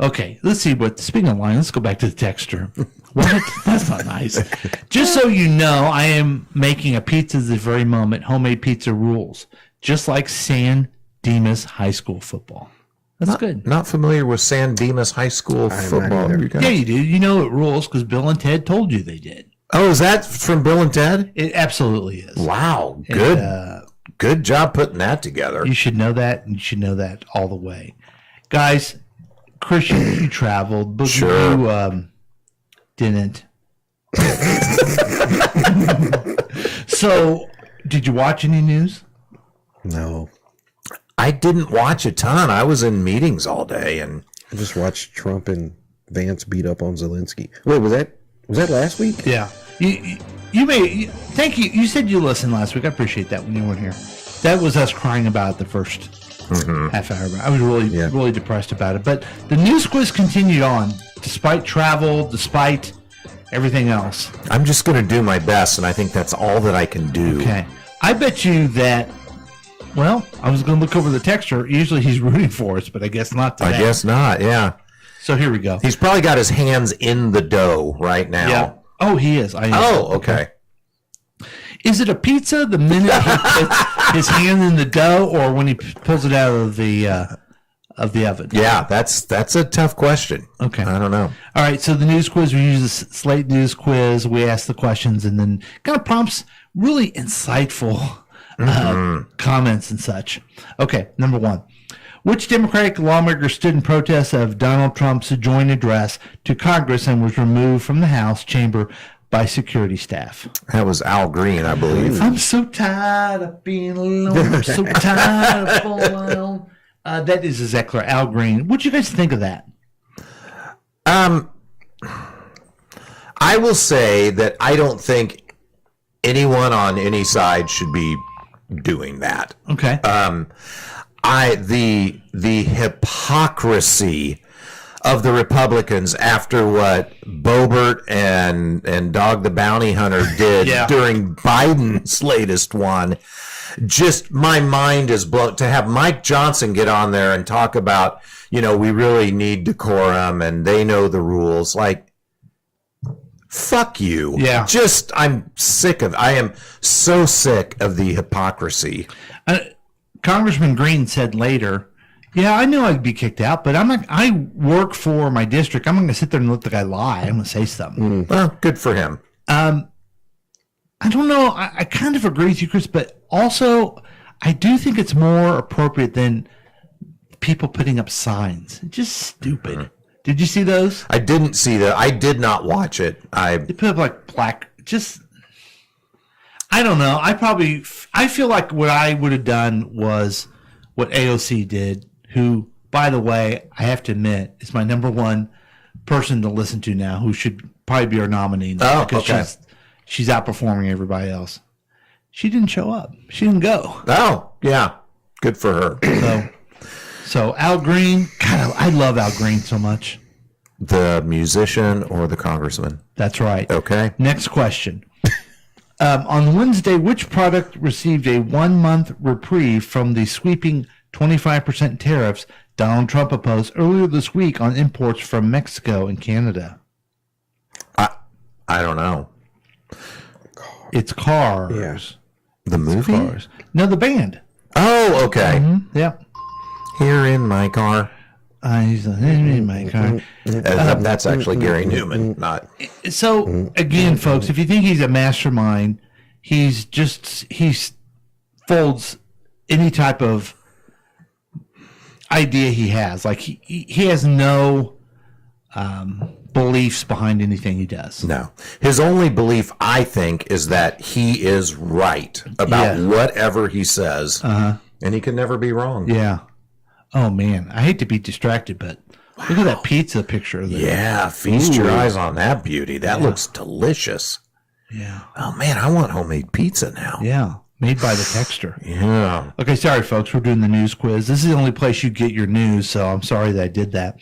Okay, let's see speaking of lying, let's go back to the texter. What? That's not nice. Just so you know, I am making a pizza this very moment. Homemade pizza rules. Just like San Dimas High School football. That's good. Not familiar with San Dimas High School football. Yeah, you do. You know it rules because Bill and Ted told you they did. Oh, is that from Bill and Ted? It absolutely is. Wow, good. Good job putting that together. You should know that, and you should know that all the way. Guys, Christian, you traveled, but sure. You didn't. So, did you watch any news? No. I didn't watch a ton. I was in meetings all day, and I just watched Trump and Vance beat up on Zelensky. Wait, was that last week? Yeah. Thank you. You said you listened last week. I appreciate that when you weren't here. That was us crying about the first half hour. I was really depressed about it. But the news quiz continued on, despite travel, despite everything else. I'm just going to do my best, and I think that's all that I can do. Okay. I bet you that, well, I was going to look over the texture. Usually he's rooting for us, but I guess not today. I guess not, yeah. So here we go. He's probably got his hands in the dough right now. Yeah. Oh, he is. Okay. Is it a pizza the minute he puts his hand in the dough, or when he pulls it out of the oven? Yeah, that's a tough question. Okay, I don't know. All right, so the news quiz, we use the Slate news quiz. We ask the questions, and then kind of prompts really insightful comments and such. Okay, number one. Which Democratic lawmaker stood in protest of Donald Trump's joint address to Congress and was removed from the House chamber by security staff? That was Al Green, I believe. I'm so tired of being alone. I'm so tired of falling alone. That is exactly right, Al Green. What do you guys think of that? I will say that I don't think anyone on any side should be doing that. Okay. The hypocrisy of the Republicans after what Boebert and Dog the Bounty Hunter did during Biden's latest one, just my mind is blown. To have Mike Johnson get on there and talk about, we really need decorum and they know the rules. Like, fuck you. Yeah. I am so sick of the hypocrisy. Congressman Green said later, I knew I'd be kicked out, but I work for my district. I'm not going to sit there and let the guy lie. I'm going to say something. Well, good for him. I don't know. I kind of agree with you, Chris, but also I do think it's more appropriate than people putting up signs. It's just stupid. Mm-hmm. Did you see those? I didn't see that. I did not watch it. They put up like plaque. I don't know. I feel like what I would have done was what AOC did, who, by the way, I have to admit, is my number one person to listen to now, who should probably be our nominee now because she's outperforming everybody else. She didn't show up. She didn't go. Oh, yeah. Good for her. So Al Green, God, I love Al Green so much. The musician or the congressman? That's right. Okay. Next question. On Wednesday, which product received a 1-month reprieve from the sweeping 25% tariffs Donald Trump imposed earlier this week on imports from Mexico and Canada? I don't know. It's Cars. Yeah. The movie? Cars. No, the band. Oh, okay. Mm-hmm. Yeah. Here in my car. He's in my car. That's actually Gary Newman, not. So again, folks, if you think he's a mastermind, he folds any type of idea he has. Like he has no beliefs behind anything he does. No, his only belief, I think, is that he is right about whatever he says, and he can never be wrong. Yeah. Oh, man. I hate to be distracted, but look at that pizza picture there. Yeah, feast your eyes on that beauty. That looks delicious. Yeah. Oh, man, I want homemade pizza now. Yeah, made by the Texter. Yeah. Okay, sorry, folks. We're doing the news quiz. This is the only place you get your news, so I'm sorry that I did that.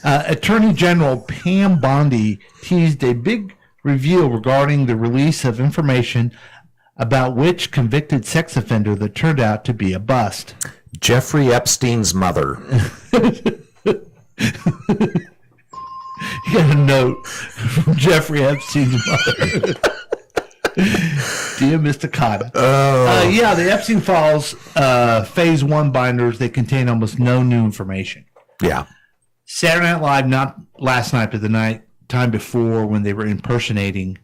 Attorney General Pam Bondi teased a big reveal regarding the release of information about which convicted sex offender that turned out to be a bust. Jeffrey Epstein's mother. You got a note from Jeffrey Epstein's mother. Dear Mr. Cotta. The Epstein Files Phase 1 binders, they contain almost no new information. Yeah. Saturday Night Live, not last night, but the time before when they were impersonating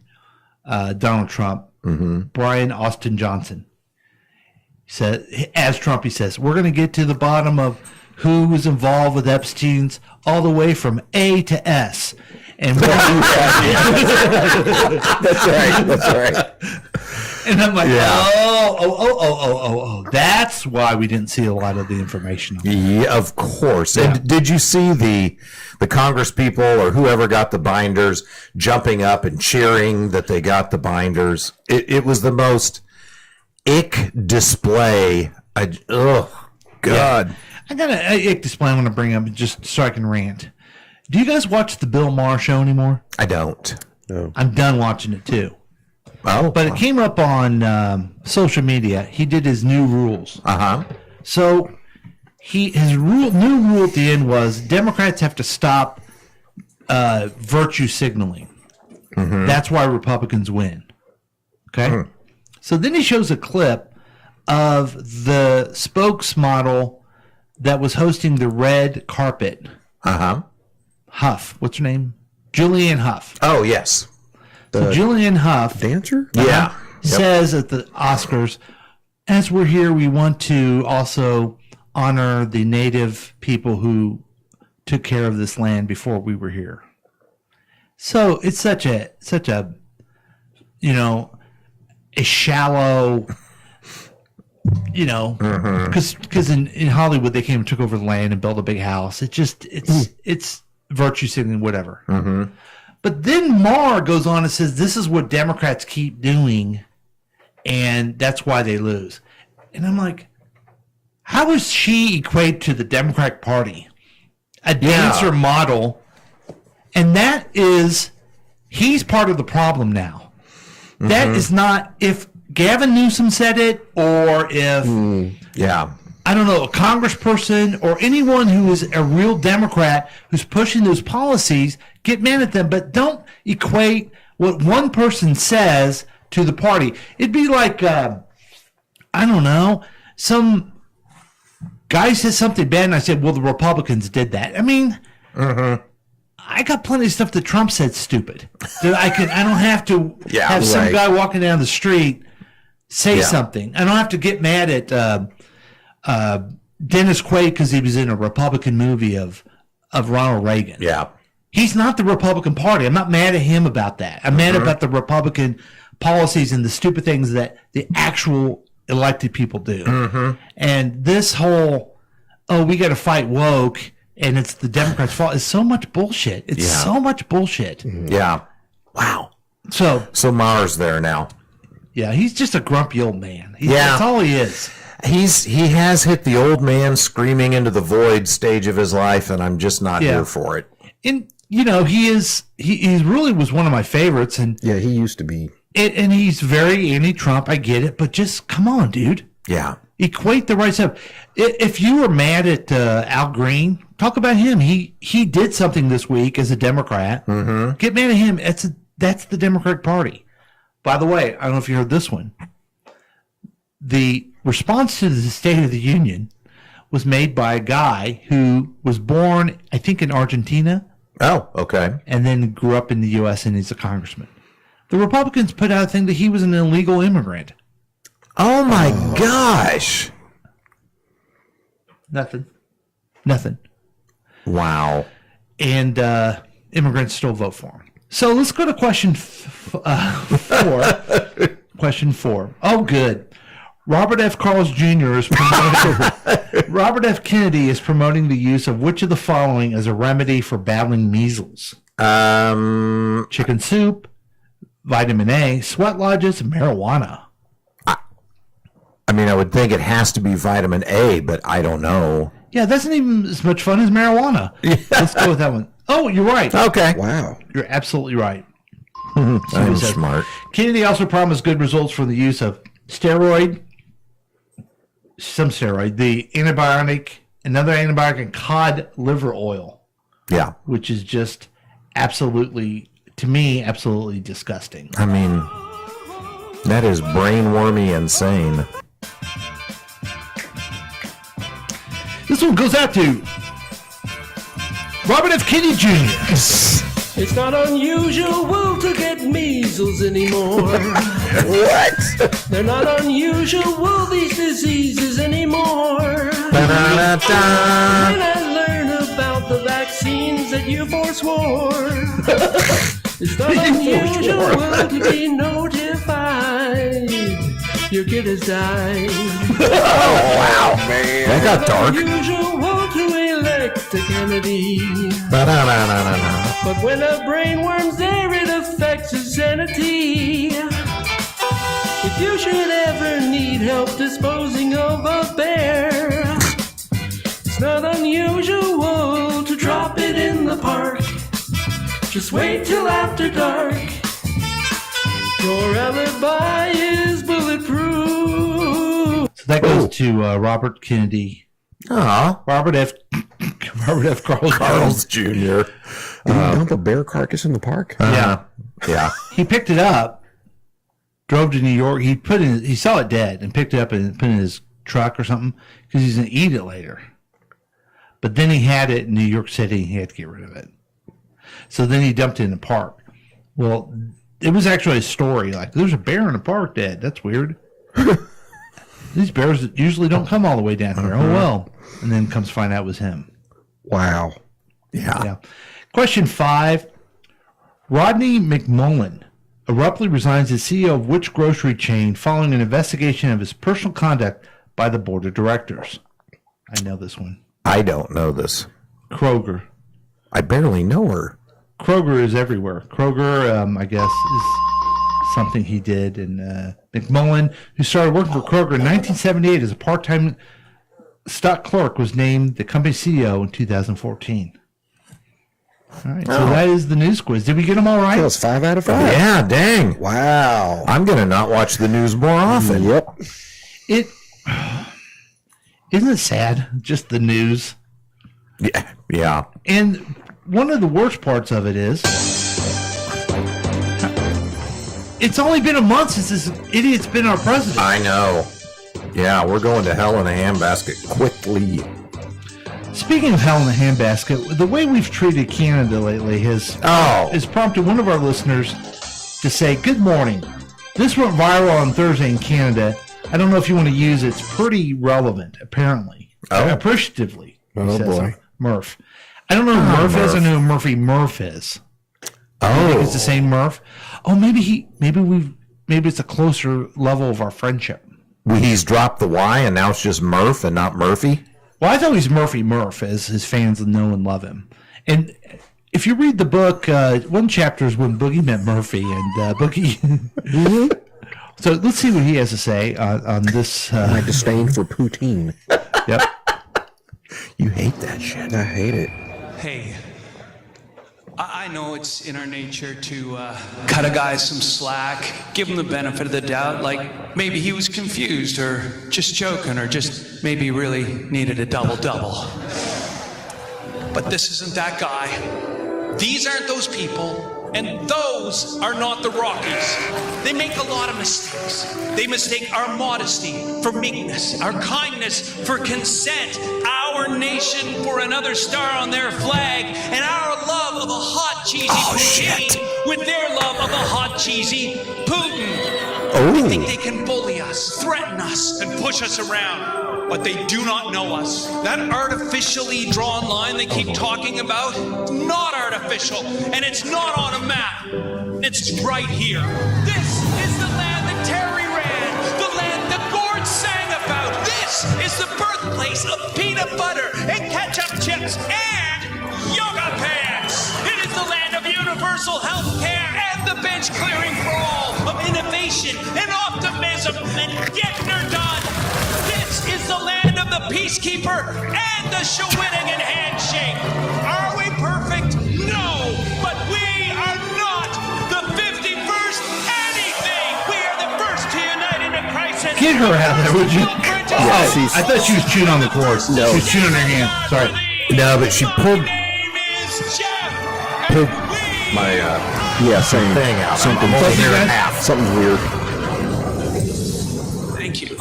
Donald Trump, Brian Austin Johnson. As Trump, he says, we're going to get to the bottom of who was involved with Epstein's all the way from A to S. And That's right. And I'm like, that's why we didn't see a lot of the information. Yeah, of course. Yeah. And did you see the Congress people or whoever got the binders jumping up and cheering that they got the binders? It was the most ick display. God. Yeah. I got an ick display I want to bring up just so I can rant. Do you guys watch the Bill Maher show anymore? I don't. No. I'm done watching it too. Oh, but it came up on social media. He did his new rules. So his new rule at the end was Democrats have to stop virtue signaling. That's why Republicans win. Okay. So then he shows a clip of the spokesmodel that was hosting the red carpet. Huff. What's her name? Julianne Hough. Oh, yes. The Julianne Hough. Dancer? Yeah. Says at the Oscars, as we're here, we want to also honor the native people who took care of this land before we were here. So it's such a a shallow, because in Hollywood they came and took over the land and built a big house. It's virtue signaling, whatever. But then Maher goes on and says, this is what Democrats keep doing, and that's why they lose. And I'm like, how is she equated to the Democratic Party? A dancer model. And that is, he's part of the problem now. Mm-hmm. That is not, if Gavin Newsom said it, or if, I don't know, a congressperson or anyone who is a real Democrat who's pushing those policies, get mad at them. But don't equate what one person says to the party. It'd be like, I don't know, some guy says something bad, and I said, well, the Republicans did that. I mean, I got plenty of stuff that Trump said stupid. That I don't have to have some guy walking down the street say something. I don't have to get mad at Dennis Quaid because he was in a Republican movie of Ronald Reagan. Yeah. He's not the Republican Party. I'm not mad at him about that. I'm mad about the Republican policies and the stupid things that the actual elected people do. And this whole, we got to fight woke and it's the Democrats' fault is so much bullshit. It's so much bullshit. Yeah. Wow. So Maher's there now. Yeah, he's just a grumpy old man. That's all he is. He has hit the old man screaming into the void stage of his life, and I'm just not here for it. And he really was one of my favorites, and he used to be. And he's very anti-Trump. I get it, but just come on, dude. Yeah. Equate the right stuff. If you were mad at Al Green, talk about him. He did something this week as a Democrat. Get mad at him. That's the Democratic Party. By the way, I don't know if you heard this one. The response to the State of the Union was made by a guy who was born, I think, in Argentina. Oh, okay. And then grew up in the U.S. and he's a congressman. The Republicans put out a thing that he was an illegal immigrant. Oh, my gosh. Nothing. Wow. And immigrants still vote for him. So let's go to question 4. Question 4. Oh, good. Robert F. Carlos Jr. is promoting. Robert F. Kennedy is promoting the use of which of the following as a remedy for battling measles? Chicken soup, vitamin A, sweat lodges, marijuana. I mean, I would think it has to be vitamin A, but I don't know. Yeah, that's not even as much fun as marijuana. Let's go with that one. Oh, you're right. Okay. Wow. You're absolutely right. I'm smart. Kennedy also promised good results for the use of the another antibiotic, and cod liver oil. Yeah. Which is just absolutely, to me, absolutely disgusting. I mean, that is brain-wormy insane. This one goes out to Robert F. Kennedy Jr. It's not unusual to get measles anymore. What? They're not unusual, these diseases anymore. When I learn about the vaccines that you forswore, it's not unusual to be notified your kid has died. Oh, wow, man. That got dark. Unusual to elect a Kennedy. But when a brain worm's there, it affects his sanity. If you should ever need help disposing of a bear, it's not unusual to drop it in the park. Just wait till after dark. Your alibi is bulletproof. So that goes to Robert Kennedy. Robert F. Carlos Jr. Did he dump a bear carcass in the park? Yeah. He picked it up, drove to New York. He saw it dead and picked it up and put it in his truck or something because he's going to eat it later. But then he had it in New York City and he had to get rid of it. So then he dumped it in the park. Well, it was actually a story. Like, there's a bear in the park dead. That's weird. These bears usually don't come all the way down here. Oh, well. And then comes to find out it was him. Wow. Yeah. Question 5. Rodney McMullen abruptly resigns as CEO of which grocery chain following an investigation of his personal conduct by the board of directors? I know this one. I don't know this. Kroger. I barely know her. Kroger is everywhere. Kroger, I guess, is something he did. And McMullen, who started working for Kroger in 1978 as a part-time stock clerk, was named the company CEO in 2014. All right, so that is the news quiz. Did we get them all right? That was 5 out of 5. Yeah, dang. Wow. I'm going to not watch the news more often. Yep. Isn't it sad? Just the news. Yeah. And one of the worst parts of it is, it's only been a month since this idiot's been our president. I know. Yeah, we're going to hell in a handbasket quickly. Speaking of hell in a handbasket, the way we've treated Canada lately has prompted one of our listeners to say, "Good morning. This went viral on Thursday in Canada. I don't know if you want to use it. It's pretty relevant, apparently. Appreciatively." Oh, boy. Murph. I don't know who Murph is. I know who Murphy Murph is. I think it's the same Murph. Oh, maybe it's a closer level of our friendship. He's dropped the Y and now it's just Murph and not Murphy? Well, I thought he was Murphy Murph, as his fans know and love him. And if you read the book, one chapter is when Boogie met Murphy, and Boogie... So let's see what he has to say on this. My disdain for poutine. Yep. You hate that shit. I hate it. Hey, I know it's in our nature to cut a guy some slack, give him the benefit of the doubt, like maybe he was confused or just joking or just maybe really needed a double-double. But this isn't that guy. These aren't those people. And those are not the Rockies. They make a lot of mistakes. They mistake our modesty for meekness, our kindness for consent, our nation for another star on their flag, and our love of a hot, cheesy Putin with their love of a hot, cheesy Putin. They think they can bully us, threaten us, and push us around. But they do not know us. That artificially drawn line they keep talking about, not artificial, and it's not on a map. It's right here. This is the land that Terry ran, the land that Gord sang about. This is the birthplace of peanut butter and ketchup chips and yoga pants. It is the land of universal health care and the bench clearing for all, of innovation and optimism and getting her done. This is the land of the peacekeeper and the Shawinigan handshake. Are we perfect? No, but we are not the 51st anything. We are the first to unite in a crisis. Get her out of there, would you? Yeah, I thought she was chewing on the cord. No. She was chewing on her hand. Sorry. No, but she pulled my same thing out. Something I'm only here in half. Something's weird. Thank you.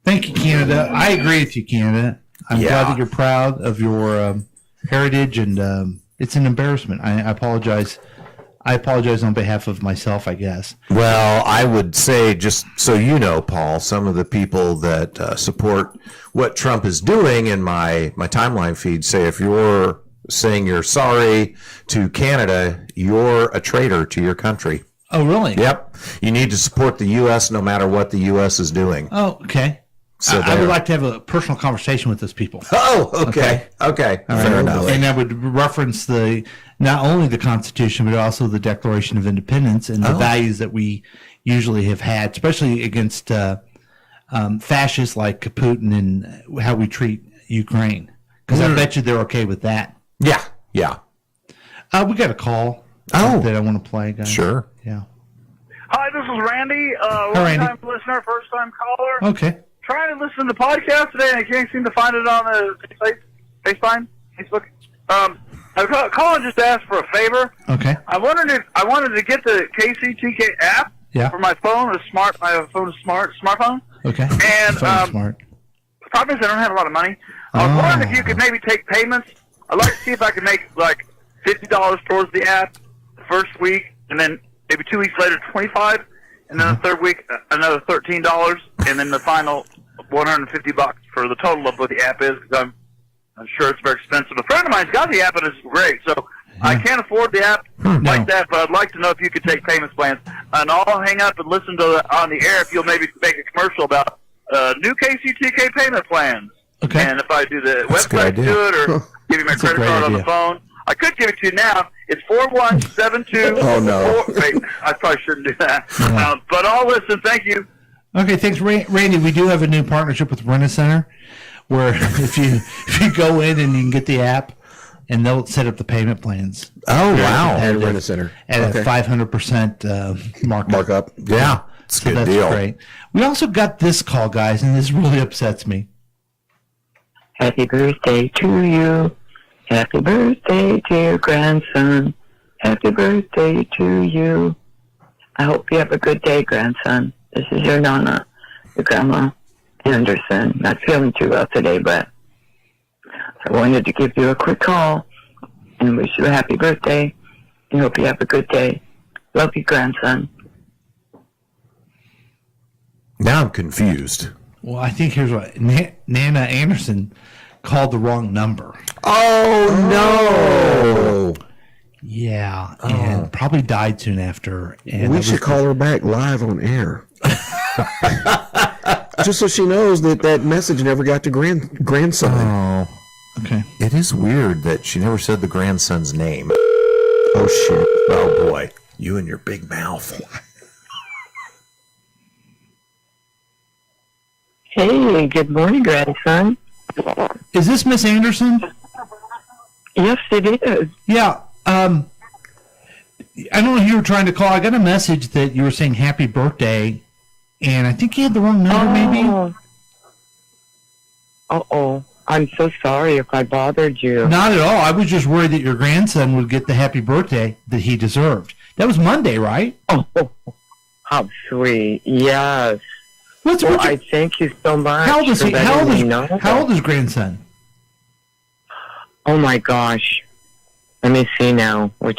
Thank you, Canada. I agree with you, Canada. I'm glad that you're proud of your heritage, and it's an embarrassment. I apologize. I apologize on behalf of myself, I guess. Well, I would say, just so you know, Paul, some of the people that support what Trump is doing in my timeline feed say if you're saying you're sorry to Canada, you're a traitor to your country. Oh, really? Yep. You need to support the U.S. no matter what the U.S. is doing. Oh, okay. So I would like to have a personal conversation with those people. Oh, okay. Fair enough. And that would reference not only the Constitution, but also the Declaration of Independence and the values that we usually have had, especially against fascists like Putin and how we treat Ukraine. Because I bet you they're okay with that. Yeah. We got a call that I want to play, guys. Sure. Yeah. Hi, this is Randy. Randy. Long-time listener, first-time caller. Okay. Trying to listen to the podcast today, and I can't seem to find it on the Facebook. I'm calling just to ask for a favor. Okay. I wanted to get the KCTK app for my phone. My phone is smartphone. Okay. And smart. the problem is I don't have a lot of money. I was wondering if you could maybe take payments. I'd like to see if I could make like $50 towards the app the first week, and then maybe 2 weeks later $25, and then the third week another $13, and then the final $150 for the total of what the app is, because I'm sure it's very expensive. A friend of mine's got the app, and it's great. So I can't afford the app like that, but I'd like to know if you could take payments plans. And I'll hang up and listen to on the air if you'll maybe make a commercial about new KCTK payment plans. Okay. And if I do the website to it or give you my credit card on the phone, I could give it to you now. It's 4172. Oh, no. Wait, I probably shouldn't do that. But I'll listen. Thank you. Okay, thanks, Randy. We do have a new partnership with Rent-A-Center, where if you go in and you can get the app, and they'll set up the payment plans. Oh, wow. At Rent-A-Center. At a 500% markup. Yeah, it's a good that's deal. Great. We also got this call, guys, and this really upsets me. Happy birthday to you. Happy birthday, dear grandson. Happy birthday to you. I hope you have a good day, grandson. This is your Nana, your Grandma Anderson. Not feeling too well today, but I wanted to give you a quick call and wish you a happy birthday and hope you have a good day. Love you, grandson. Now I'm confused. Well, I think here's what Nana Anderson called the wrong number. Oh, no. Yeah, and probably died soon after. And We should call her back live on air. Just so she knows that message never got to grandson. Oh. Okay. It is weird that she never said the grandson's name. Oh, shit. Oh, boy. You and your big mouth. Hey, good morning, grandson. Is this Miss Anderson? Yes, it is. Yeah. I don't know if you were trying to call. I got a message that you were saying happy birthday, and I think you had the wrong number, maybe. Uh-oh. I'm so sorry if I bothered you. Not at all. I was just worried that your grandson would get the happy birthday that he deserved. That was Monday, right? Oh, how sweet. Yes. I thank you so much. How old is he? How old is his grandson? Oh my gosh. Let me see now. Where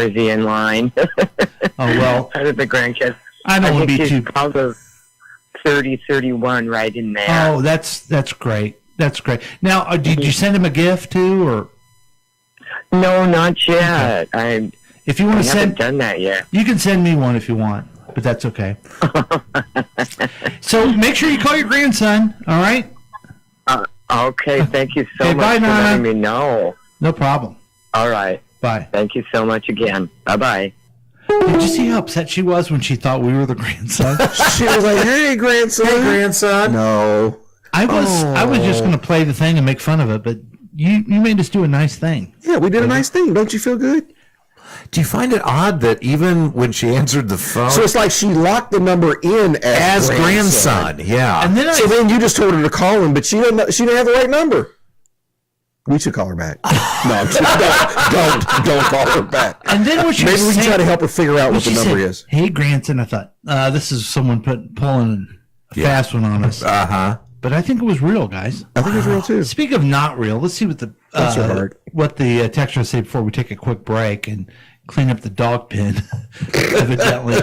is he in line? Oh well. Out of the grandkids. I don't want to be he's too. Probably 30, 31, right in there. Oh, that's great. That's great. Now, did you send him a gift too, or? No, not yet. Okay. If you want to haven't done that yet. You can send me one if you want, but that's okay. So make sure you call your grandson. All right. Okay. Thank you so much bye, for Nana. letting me know. No problem. All right. Bye. Thank you so much again. Bye-bye. Did you see how upset she was when she thought we were the grandson? She was like, "Hey, grandson." Hey, grandson. No. I was just going to play the thing and make fun of it, but you made us do a nice thing. Yeah, we did a nice thing. Don't you feel good? Do you find it odd that even when she answered the phone... So it's like she locked the number in as grandson. Yeah. And then then you just told her to call him, but she didn't have the right number. We should call her back. No, I'm just, don't call her back. And then what she Maybe we can try to help her figure out what the number is. Hey, grandson, I thought, this is someone pulling a fast one on us. Uh-huh. But I think it was real, guys. I think it was real, too. Speaking of not real, let's see what the texters say before we take a quick break and clean up the dog pen, evidently.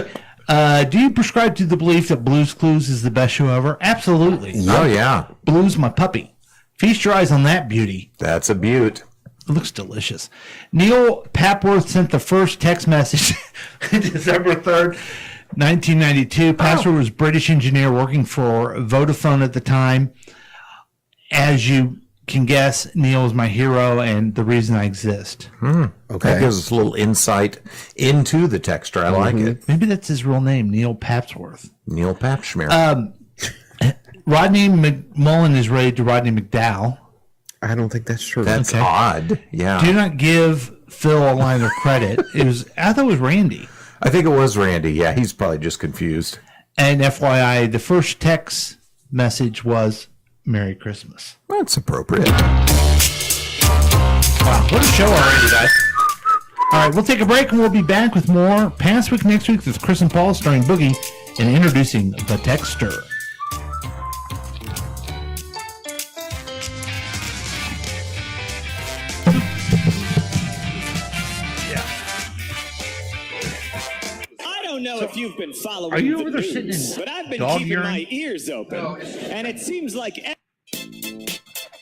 Do you prescribe to the belief that Blue's Clues is the best show ever? Absolutely. Oh, yeah. Blue's my puppy. Feast your eyes on that beauty. That's a beaut. It looks delicious. Neil Papworth sent the first text message December 3rd, 1992. Papworth was a British engineer working for Vodafone at the time. As you can guess, Neil is my hero and the reason I exist. Okay. That gives us a little insight into the texter. I like it. Maybe that's his real name, Neil Papsworth. Neil Papschmer. Rodney McMullen is related to Rodney McDowell. I don't think that's true. That's odd. Yeah. Do not give Phil a line of credit. I thought it was Randy. I think it was Randy. Yeah, he's probably just confused. And FYI, the first text message was Merry Christmas. That's appropriate. Wow, what a show already, guys. All right, we'll take a break and we'll be back with more Past Week Next Week with Chris and Paul starring Boogie and introducing the Texter. I don't know if you've been following Are you the over there news, sitting in but I've been dog keeping urine? my ears open, and it seems like...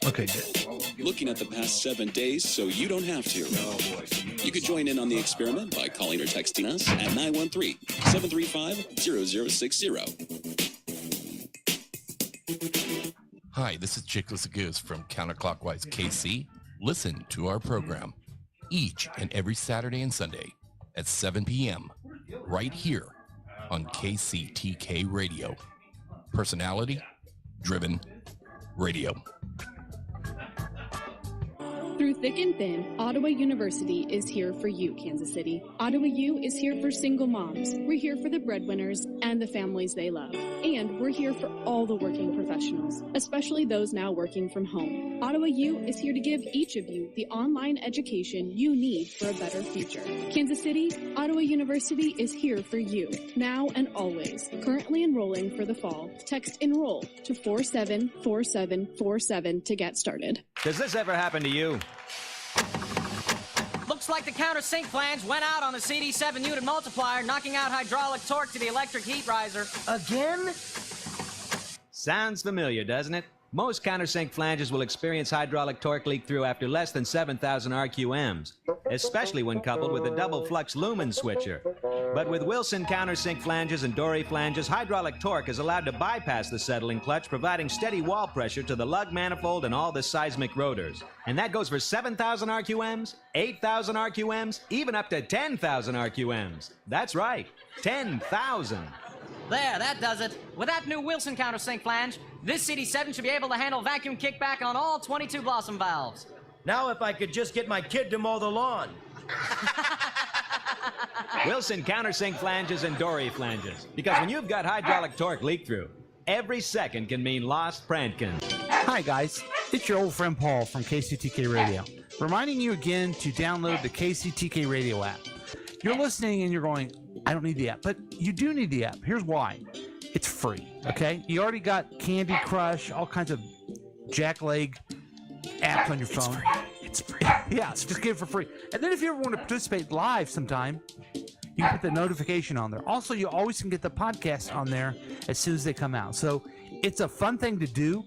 Okay, good. Looking at the past 7 days so you don't have to. You could join in on the experiment by calling or texting us at 913-735-0060. Hi, this is Chickless Goose from Counterclockwise KC. Listen to our program. each and every Saturday and Sunday at 7 p.m. right here on KCTK Radio. Personality-driven radio. Through thick and thin, Ottawa University is here for you, Kansas City. Ottawa U is here for single moms. We're here for the breadwinners and the families they love. And we're here for all the working professionals, especially those now working from home. Ottawa U is here to give each of you the online education you need for a better future. Kansas City, Ottawa University is here for you, now and always. Currently enrolling for the fall. Text ENROLL to 474747 to get started. Does this ever happen to you? Looks like the countersink flange went out on the CD7 unit multiplier, knocking out hydraulic torque to the electric heat riser. Again? Sounds familiar, doesn't it? Most countersink flanges will experience hydraulic torque leak through after less than 7,000 RQMs, especially when coupled with a double flux lumen switcher. But with Wilson countersink flanges and Dory flanges, hydraulic torque is allowed to bypass the settling clutch, providing steady wall pressure to the lug manifold and all the seismic rotors. And that goes for 7,000 RQMs, 8,000 RQMs, even up to 10,000 RQMs. That's right, 10,000. There, that does it. With that new Wilson countersink flange, this CD7 should be able to handle vacuum kickback on all 22 Blossom valves. Now if I could just get my kid to mow the lawn. Wilson countersink flanges and Dory flanges. Because when you've got hydraulic torque leak through, every second can mean lost Prankins. Hi guys, it's your old friend Paul from KCTK Radio, reminding you again to download the KCTK Radio app. You're listening and you're going, I don't need the app, but you do need the app. Here's why. It's free, okay? You already got Candy Crush, all kinds of jackleg apps on your phone. It's free. Yeah, just get it for free. And then if you ever want to participate live sometime, you can put the notification on there. Also, you always can get the podcast on there as soon as they come out. So it's a fun thing to do.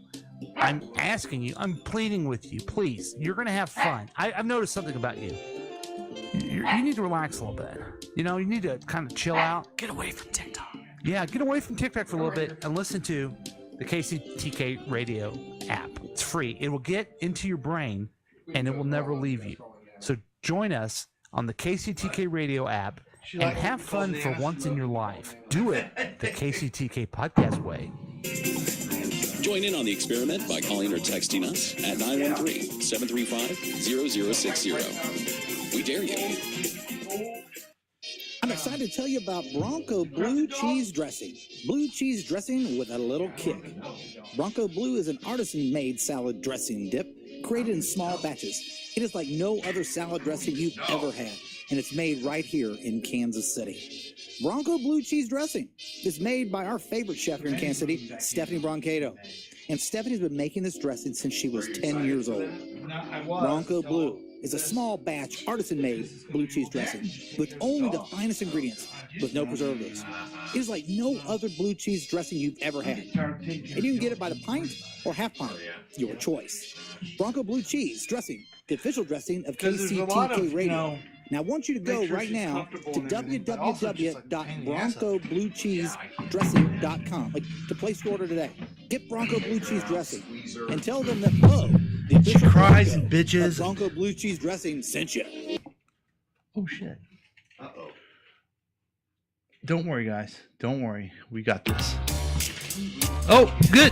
I'm asking you, I'm pleading with you, please. You're going to have fun. I've noticed something about you. You need to relax a little bit. You know, you need to kind of chill out. Get away from TikTok. Yeah, get away from TikTok for a little bit and listen to the KCTK Radio app. It's free. It will get into your brain and it will never leave you. So join us on the KCTK Radio app and have fun for once in your life. Do it the KCTK podcast way. Join in on the experiment by calling or texting us at 913-735-0060. We dare you. I'm excited to tell you about Bronco Blue Cheese Dressing. Blue cheese dressing with a little kick. Bronco Blue is an artisan-made salad dressing dip created in small batches. It is like no other salad dressing you've ever had, and it's made right here in Kansas City. Bronco Blue Cheese Dressing is made by our favorite chef here in Kansas City, Stephanie Broncato. And Stephanie's been making this dressing since she was 10 years old. Bronco Blue is a small batch artisan-made blue cheese dressing with only the finest ingredients with no preservatives. It is like no other blue cheese dressing you've ever had. And you can get it by the pint or half pint, your choice. Bronco Blue Cheese Dressing, the official dressing of KCTK Radio. Now, I want you to go right now to www.broncobluecheesedressing.com to place your order today. Get Bronco Blue Cheese Dressing and tell them that, the official cries and bitches. Bronco Blue Cheese Dressing sent you. Oh, shit. Uh-oh. Don't worry, guys. Don't worry. We got this. Oh, good.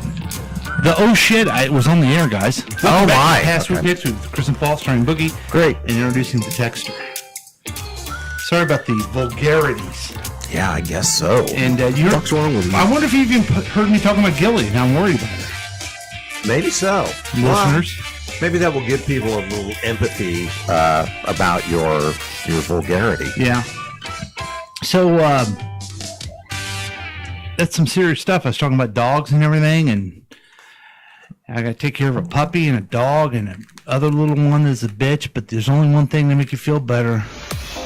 The oh shit, it was on the air, guys. Oh, my. Password hits with Chris and Paul starring Boogie. Great. And introducing the texter. Sorry about the vulgarities. Yeah, I guess so. And what's wrong with you? I wonder if you even heard me talking about Gilly, and I'm worried about it. Maybe so. Listeners? Maybe that will give people a little empathy about your vulgarity. Yeah. So, that's some serious stuff. I was talking about dogs and everything, and I got to take care of a puppy and a dog, and the other little one is a bitch, but there's only one thing to make you feel better.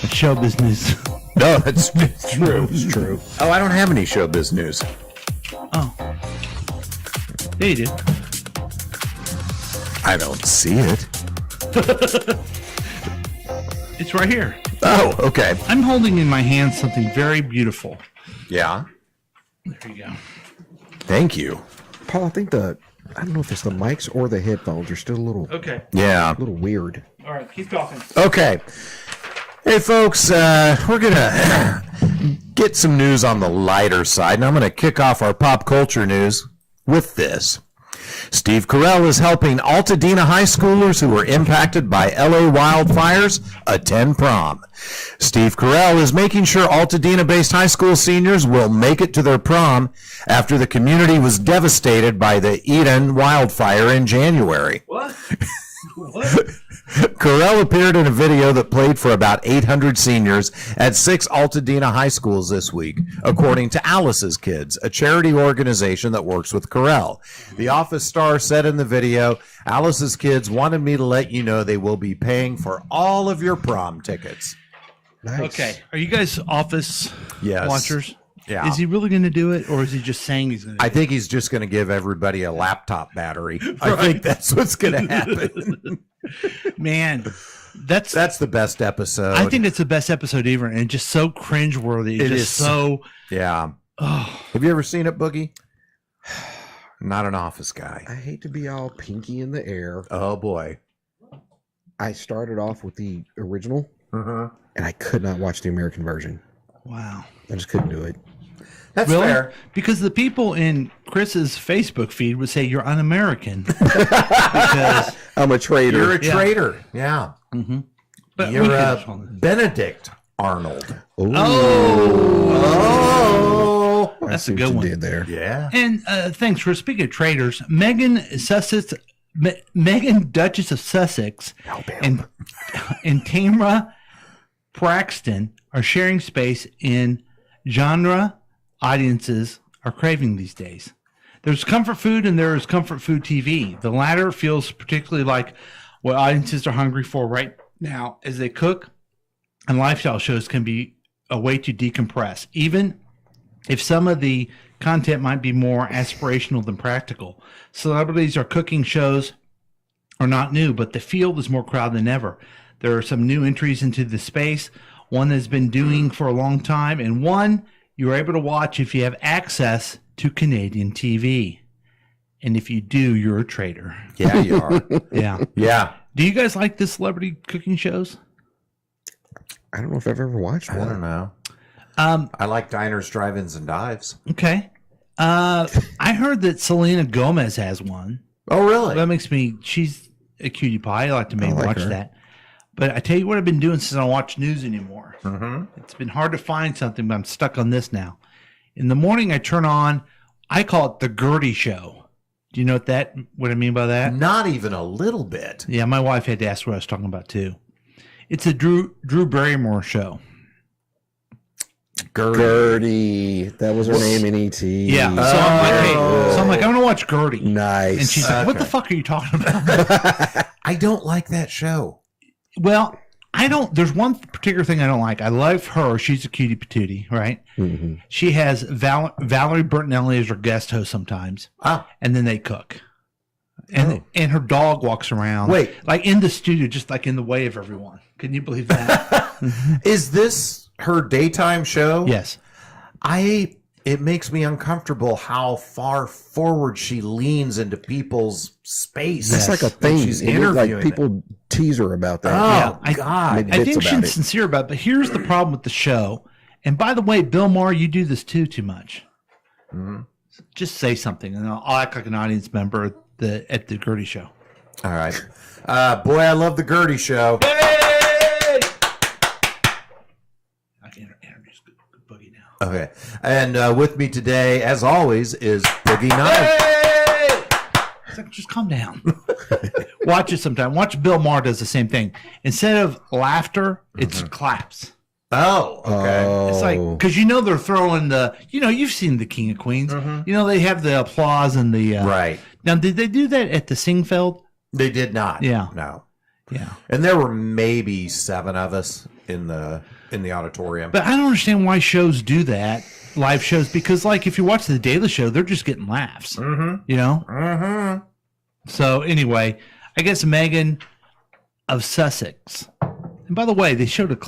It's show business. No, it's true. It's true. Oh, I don't have any showbiz news. Oh. Yeah, you do. I don't see it. It's right here. Oh, okay. I'm holding in my hand something very beautiful. Yeah. There you go. Thank you. Paul, I think I don't know if it's the mics or the headphones are still a little, okay. Yeah, a little weird. All right, keep talking. Okay. Hey, folks, we're going to get some news on the lighter side, and I'm going to kick off our pop culture news with this. Steve Carell is helping Altadena high schoolers who were impacted by LA wildfires attend prom. Steve Carell is making sure Altadena-based high school seniors will make it to their prom after the community was devastated by the Eden wildfire in January. What? Carell appeared in a video that played for about 800 seniors at 6 Altadena high schools this week, according to Alice's Kids, a charity organization that works with Carell. The Office star said in the video, Alice's Kids wanted me to let you know they will be paying for all of your prom tickets. Nice. Okay. Are you guys Office watchers? Yeah. Is he really going to do it, or is he just saying he's going to do it? I think he's just going to give everybody a laptop battery. I think that's what's going to happen. Man, that's the best episode. I think it's the best episode ever, and just so cringeworthy. It just is so. Yeah. Oh. Have you ever seen it, Boogie? Not an Office guy. I hate to be all pinky in the air. Oh boy. I started off with the original, and I could not watch the American version. Wow. I just couldn't do it. That's really? fair. Because the people in Chris's Facebook feed would say you're un-American. Because I'm a traitor. You're a traitor. Yeah. Mm-hmm. But you're Benedict Arnold. Oh. I That's see a what good you one. did there. Yeah. And thanks for speaking of traitors. Megan Duchess of Sussex and Tamra Braxton are sharing space in genre audiences are craving these days. There's comfort food and there is comfort food TV. The latter feels particularly like what audiences are hungry for right now as they cook, and lifestyle shows can be a way to decompress, even if some of the content might be more aspirational than practical. Celebrities are cooking shows are not new, but the field is more crowded than ever. There are some new entries into the space, one that's been doing for a long time, and one you're able to watch if you have access to Canadian TV. And if you do, you're a traitor. Yeah, you are. Yeah. Yeah. Do you guys like the celebrity cooking shows? I don't know if I've ever watched one. I don't know. I like diners, drive-ins, and dives. Okay. I heard that Selena Gomez has one. Oh, really? That makes me, she's a cutie pie. I like to maybe watch her. that. But I tell you what I've been doing since I don't watch news anymore. Mm-hmm. It's been hard to find something, but I'm stuck on this now. In the morning, I turn on, I call it the Gertie Show. Do you know what I mean by that? Not even a little bit. Yeah, my wife had to ask what I was talking about, too. It's a Drew Barrymore show. Gertie. That was her name in E.T. Yeah. So I'm like, I'm going to watch Gertie. Nice. And she's like, what the fuck are you talking about? I don't like that show. Well, there's one particular thing I don't like. I love her. She's a cutie patootie, right? Mm-hmm. She has Valerie Bertinelli as her guest host sometimes. And then they cook. And her dog walks around. Wait. Like in the studio, just like in the way of everyone. Can you believe that? Is this her daytime show? Yes. It makes me uncomfortable how far forward she leans into people's space. That's like a thing. She's interviewing. Like people tease her about that. Oh, God. I think she's sincere about it. But here's the problem with the show. And by the way, Bill Maher, you do this too much. Mm-hmm. Just say something, and I'll act like an audience member at the Gertie Show. All right. Boy, I love the Gertie Show. Yay! I can introduce Boogie now. Okay. And with me today, as always, is Boogie Night. Hey! It's like, just calm down. Watch it sometime. Watch Bill Maher does the same thing. Instead of laughter, it's claps. Oh, okay. It's like, because they're throwing you've seen the King of Queens. Mm-hmm. They have the applause and the. Right. Now, did they do that at the Singfeld? They did not. Yeah. No. Yeah. And there were maybe 7 of us in the auditorium. But I don't understand why shows do that, live shows, because if you watch the Daily Show, they're just getting laughs. Mm-hmm. Mm-hmm. So anyway, I guess Megan of Sussex. And by the way, I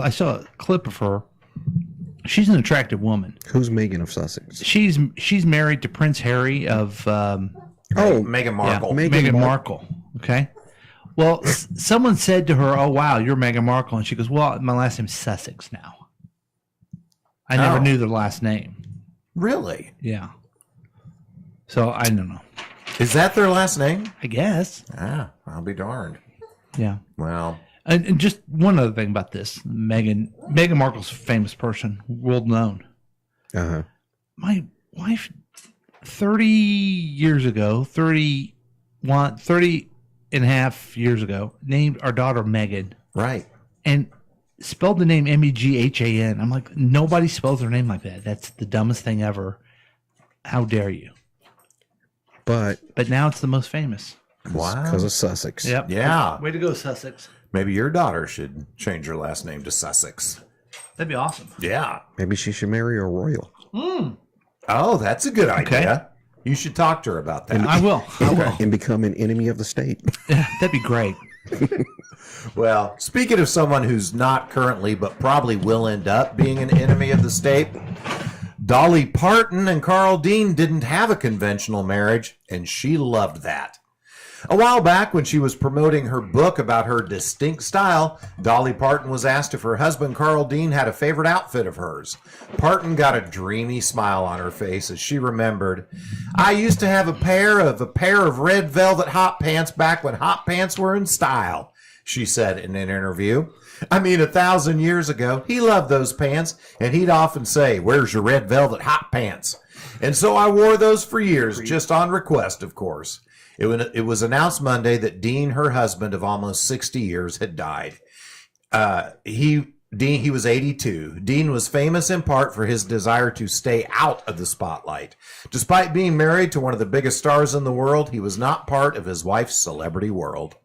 saw a clip of her. She's an attractive woman. Who's Megan of Sussex? She's married to Prince Harry of Meghan Markle. Yeah, Meghan Markle. Okay. Well, someone said to her, "Oh, wow, you're Meghan Markle," and she goes, "Well, my last name's Sussex now. I never knew their last name." Really? Yeah. So I don't know. Is that their last name? I guess. Ah, I'll be darned. Yeah. Well. And just one other thing about this, Meghan Markle's a famous person, world known. Uh-huh. My wife, 30 and a half years ago, named our daughter Megan. Right. And spelled the name Meghan. I'm like, nobody spells their name like that. That's the dumbest thing ever. How dare you? But now it's the most famous. Wow. Because of Sussex. Yep. Yeah. Way to go, Sussex. Maybe your daughter should change her last name to Sussex. That'd be awesome. Yeah. Maybe she should marry a royal. Oh, that's a good idea. You should talk to her about that. I will. And become an enemy of the state. Yeah, that'd be great. Well, speaking of someone who's not currently, but probably will end up being an enemy of the state, Dolly Parton and Carl Dean didn't have a conventional marriage, and she loved that. A while back, when she was promoting her book about her distinct style, Dolly Parton was asked if her husband Carl Dean had a favorite outfit of hers. Parton got a dreamy smile on her face as she remembered, "I used to have a pair of red velvet hot pants back when hot pants were in style," she said in an interview. "I mean, 1,000 years ago, he loved those pants, and he'd often say, 'Where's your red velvet hot pants?' And so I wore those for years, just on request, of course." It was announced Monday that Dean, her husband of almost 60 years, had died. He was 82. Dean was famous in part for his desire to stay out of the spotlight. Despite being married to one of the biggest stars in the world, he was not part of his wife's celebrity world.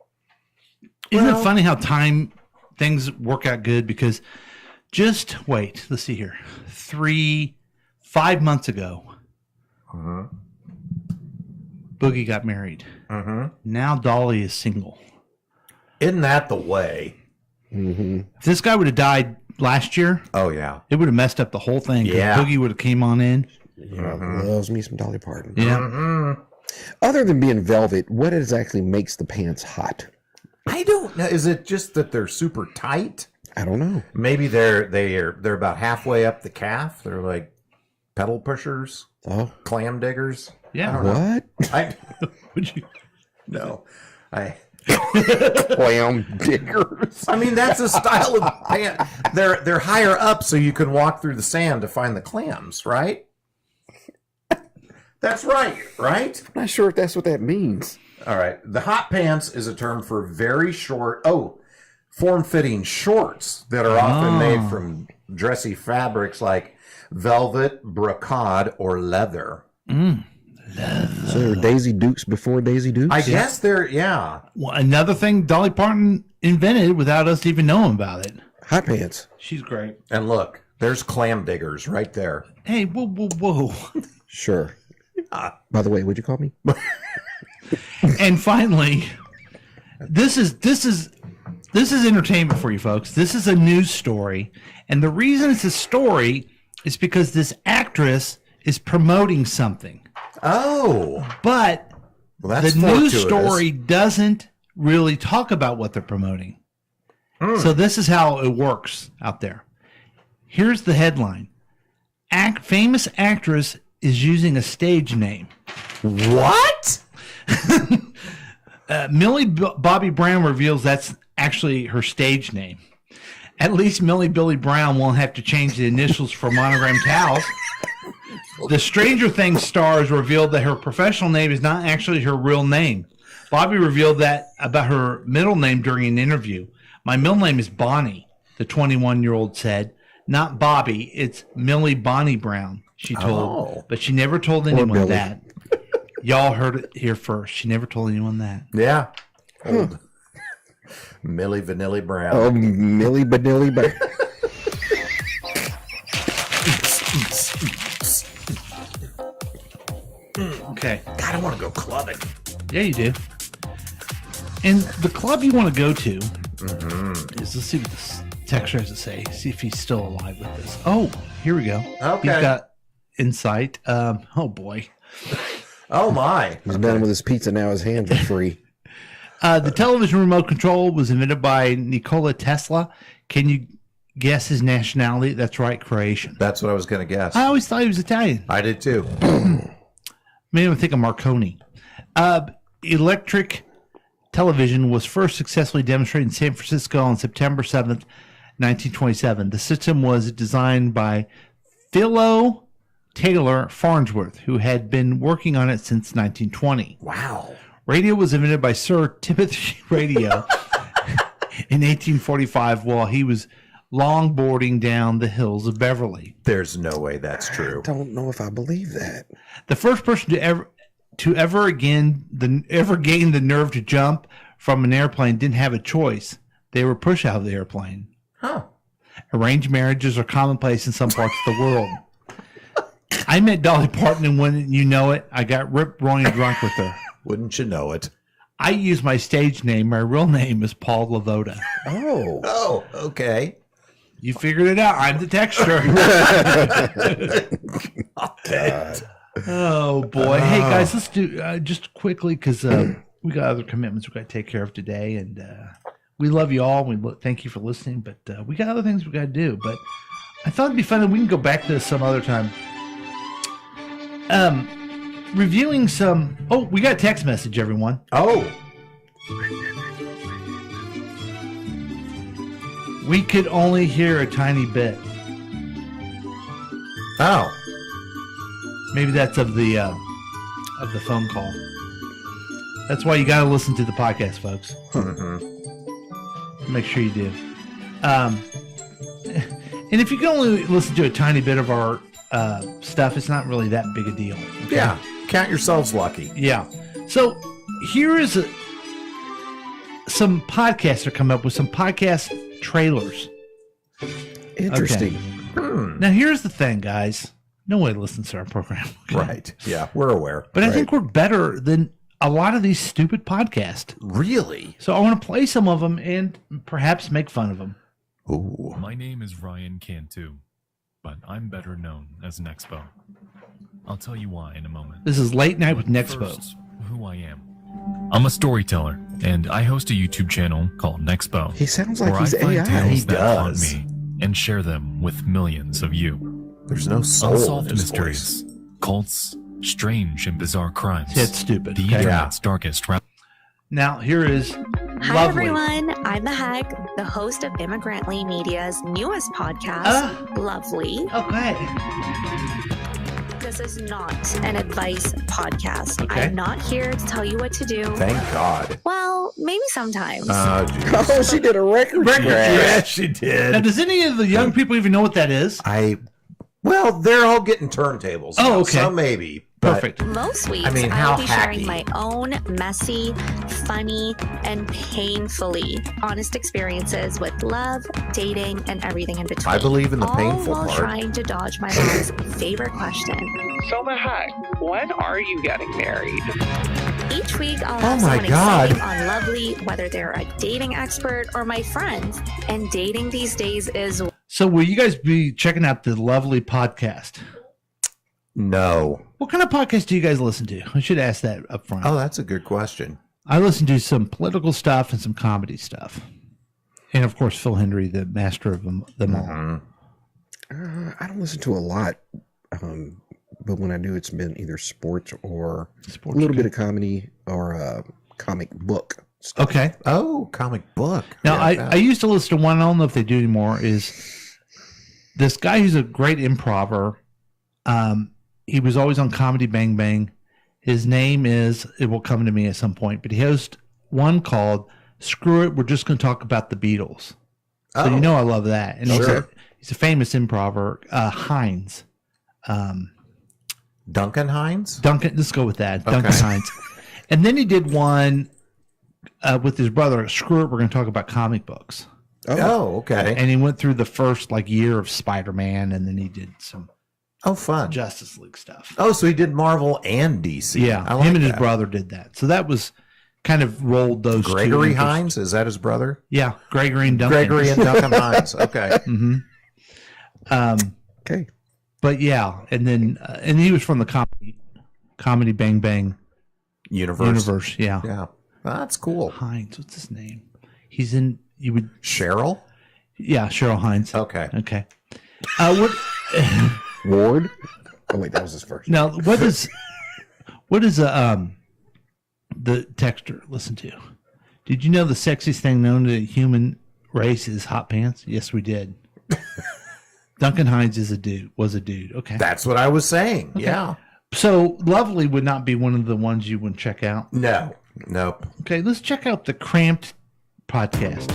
Isn't it funny how things work out good? Because just wait, let's see here. 5 months ago, Boogie got married. Now Dolly is single. Isn't that the way? If this guy would have died last year, oh yeah, it would have messed up the whole thing. Yeah. Boogie would have came on in. Loves me some Dolly Parton. Yeah. Other than being velvet, what exactly makes the pants hot? I don't know. Is it just that they're super tight? I don't know. Maybe they're about halfway up the calf. They're like pedal pushers. Oh, clam diggers. Yeah. I don't know. What? Would you? No. Clam diggers. I mean, that's a style of pant. They're higher up so you can walk through the sand to find the clams, right? That's right? I'm not sure if that's what that means. All right. The hot pants is a term for very short, form-fitting shorts that are often made from dressy fabrics like velvet, brocade, or leather. So there were Daisy Dukes before Daisy Dukes? I guess yeah. Well, another thing Dolly Parton invented without us even knowing about it. Hot pants. She's great. And look, there's clam diggers right there. Hey, whoa. Sure. By the way, what'd you call me? And finally, this is entertainment for you folks. This is a news story, and the reason it's a story is because this actress is promoting something. Oh, but that's the news story doesn't really talk about what they're promoting. So this is how it works out there. Here's the headline: famous actress is using a stage name. What? Millie Bobby Brown reveals that's actually her stage name. At least Millie Billy Brown won't have to change the initials for monogram towels. The Stranger Things stars revealed that her professional name is not actually her real name. Bobby revealed that about her middle name during an interview. "My middle name is Bonnie," the 21-year-old said. "Not Bobby, it's Millie Bonnie Brown," she told. But she never told anyone that. Y'all heard it here first. She never told anyone that. Yeah. Millie Vanilli Brown. Oh, Millie Vanilli Brown. Okay. God, I want to go clubbing. Yeah, you do. And the club you want to go to is, let's see what this texture has to say. See if he's still alive with this. Oh, here we go. Okay. He's got insight. Oh, boy. Oh, my. He's done with his pizza now. His hands are free. The television remote control was invented by Nikola Tesla. Can you guess his nationality? That's right, Croatian. That's what I was going to guess. I always thought he was Italian. I did too. Made me think of Marconi. Electric television was first successfully demonstrated in San Francisco on September 7th, 1927. The system was designed by Philo Taylor Farnsworth, who had been working on it since 1920. Wow. Radio was invented by Sir Timothy Radio in 1845 while he was longboarding down the hills of Beverly. There's no way that's true. I don't know if I believe that. The first person to ever gain the nerve to jump from an airplane didn't have a choice. They were pushed out of the airplane. Huh. Arranged marriages are commonplace in some parts of the world. I met Dolly Parton, and when you know it, I got rip roaring drunk with her. Wouldn't you know it? I use my stage name. My real name is Paul Lavoda. Oh. Oh, okay. You figured it out. I'm the texture. Oh, boy. Hey, guys, let's do just quickly because we got other commitments we got to take care of today. And we love you all. We thank you for listening. But we got other things we got to do. But I thought it'd be fun. We can go back to this some other time. Reviewing some... Oh, we got a text message, everyone. Oh. We could only hear a tiny bit. Oh. Maybe that's of the phone call. That's why you got to listen to the podcast, folks. Mm-hmm. Make sure you do. And if you can only listen to a tiny bit of our stuff, it's not really that big a deal. Okay? Yeah. Count yourselves lucky. Yeah. So here is some podcasts are coming up with some podcast trailers. Interesting. Okay. Now here's the thing, guys. Nobody listens to our program. Okay? Right. Yeah, we're aware. But right. I think we're better than a lot of these stupid podcasts. Really? So I want to play some of them and perhaps make fun of them. Ooh. My name is Ryan Cantu, but I'm better known as Nexpo. I'll tell you why in a moment. This is Late Night with Nexpo. First, who I am. I'm a storyteller, and I host a YouTube channel called Nexpo. He sounds like where he's I find AI. tales He that haunt does. me and share them with millions of you. There's no soul Unsolved in his mysteries, voice. cults, strange and bizarre crimes. It's stupid. The Okay? internet's darkest. Now here is Hi Lovely. everyone, I'm the Hag, the host of Immigrantly Media's newest podcast, Lovely. Okay. This is not an advice podcast. Okay. I'm not here to tell you what to do. Thank God. Well, maybe sometimes. Oh, she did a record scratch. Yeah, she did. Now, does any of the young people even know what that is? Well, they're all getting turntables. Oh, now, okay. So maybe. But, Perfect. Most weeks, I mean, how I'll be sharing hacky. my own messy, funny, and painfully honest experiences with love, dating, and everything in between. I believe in the all painful while part. trying to dodge my mom's favorite question. So the heck, when are you getting married? Each week, I'll have Oh my someone God. exciting on Lovely, whether they're a dating expert or my friends. And dating these days is... So will you guys be checking out the Lovely podcast? No. What kind of podcast do you guys listen to? I should ask that up front. Oh, that's a good question. I listen to some political stuff and some comedy stuff. And, of course, Phil Hendry, the master of them all. I don't listen to a lot, but when I do, it's been either sports or a little bit of comedy or a comic book stuff. Okay. Oh, comic book. Now, Yeah, I used to listen to one, I don't know if they do anymore, is this guy who's a great improver. He was always on Comedy Bang Bang. His name is, it will come to me at some point, but he hosts one called Screw It, We're Just Going to Talk About the Beatles. So you know I love that. And he's a famous improver, Hines. Duncan Hines? Duncan, let's go with that. Okay. Duncan Hines. And then he did one with his brother, Screw It, We're going to Talk About Comic Books. Oh, okay. And he went through the first year of Spider-Man, and then he did some fun Justice League stuff. Oh, so he did Marvel and DC. Yeah, I like him and his that. brother did that. So that was kind of rolled those Gregory two. Hines? Is that his brother? Yeah, Gregory and Duncan. Gregory and Duncan Hines. Okay. Mm-hmm. Okay. But yeah, and then and he was from the comedy Bang Bang universe. Yeah. Yeah. That's cool. Hines, what's his name? He's in. You would Cheryl? Yeah, Cheryl Hines. Okay. What? Ward? Oh wait, that was his first. Now, what is the texter listen to? Did you know the sexiest thing known to the human race is hot pants? Yes, we did. Duncan Hines was a dude. Okay. That's what I was saying. Okay. Yeah. So Lovely would not be one of the ones you would check out? No. Nope. Okay, let's check out the Cramped podcast.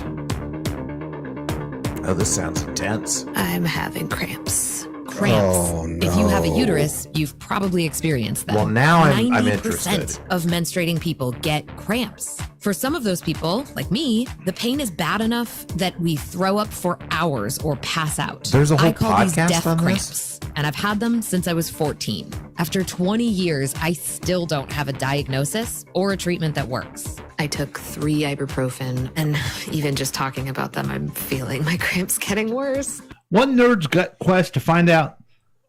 Oh, this sounds intense. I'm having cramps. Cramps. Oh, no. If you have a uterus, you've probably experienced them. Well, now I'm 90% interested. of menstruating people get cramps. For some of those people, like me, the pain is bad enough that we throw up for hours or pass out. There's a whole I call these podcast death on this? cramps, and I've had them since I was 14. After 20 years, I still don't have a diagnosis or a treatment that works. I took 3 ibuprofen, and even just talking about them, I'm feeling my cramps getting worse. One nerd's gut quest to find out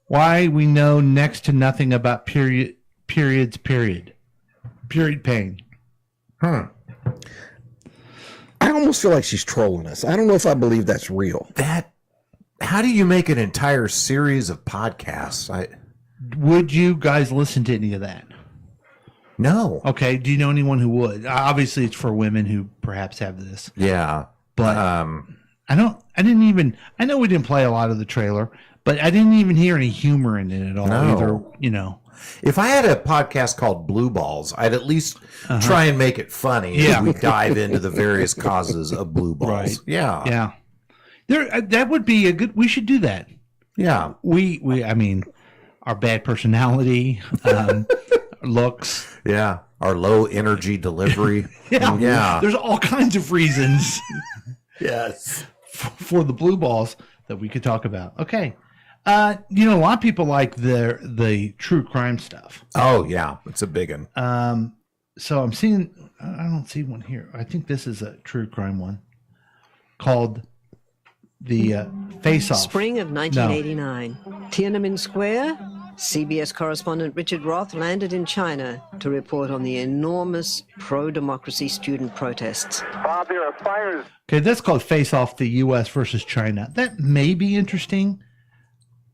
why we know next to nothing about period pain. I almost feel like she's trolling us. I don't know if I believe that's real. How do you make an entire series of podcasts? Would you guys listen to any of that? No. Okay. Do you know anyone who would? Obviously, it's for women who perhaps have this. Yeah. But I know we didn't play a lot of the trailer, but I didn't even hear any humor in it at all either, you know. If I had a podcast called Blue Balls, I'd at least try and make it funny as we dive into the various causes of blue balls. Right. Yeah. Yeah. That would be a good, we should do that. Yeah. I mean, our bad personality, looks. Yeah. Our low energy delivery. Yeah. There's all kinds of reasons. Yes. For the blue balls that we could talk about. Okay. A lot of people like the true crime stuff. Oh, yeah. It's a big one. So I'm seeing, I don't see one here. I think this is a true crime one called the Face Off. Spring of 1989. Tiananmen Square. CBS correspondent Richard Roth landed in China to report on the enormous pro-democracy student protests. Bob, there are fires. Okay, that's called Face Off, the U.S. versus China. That may be interesting.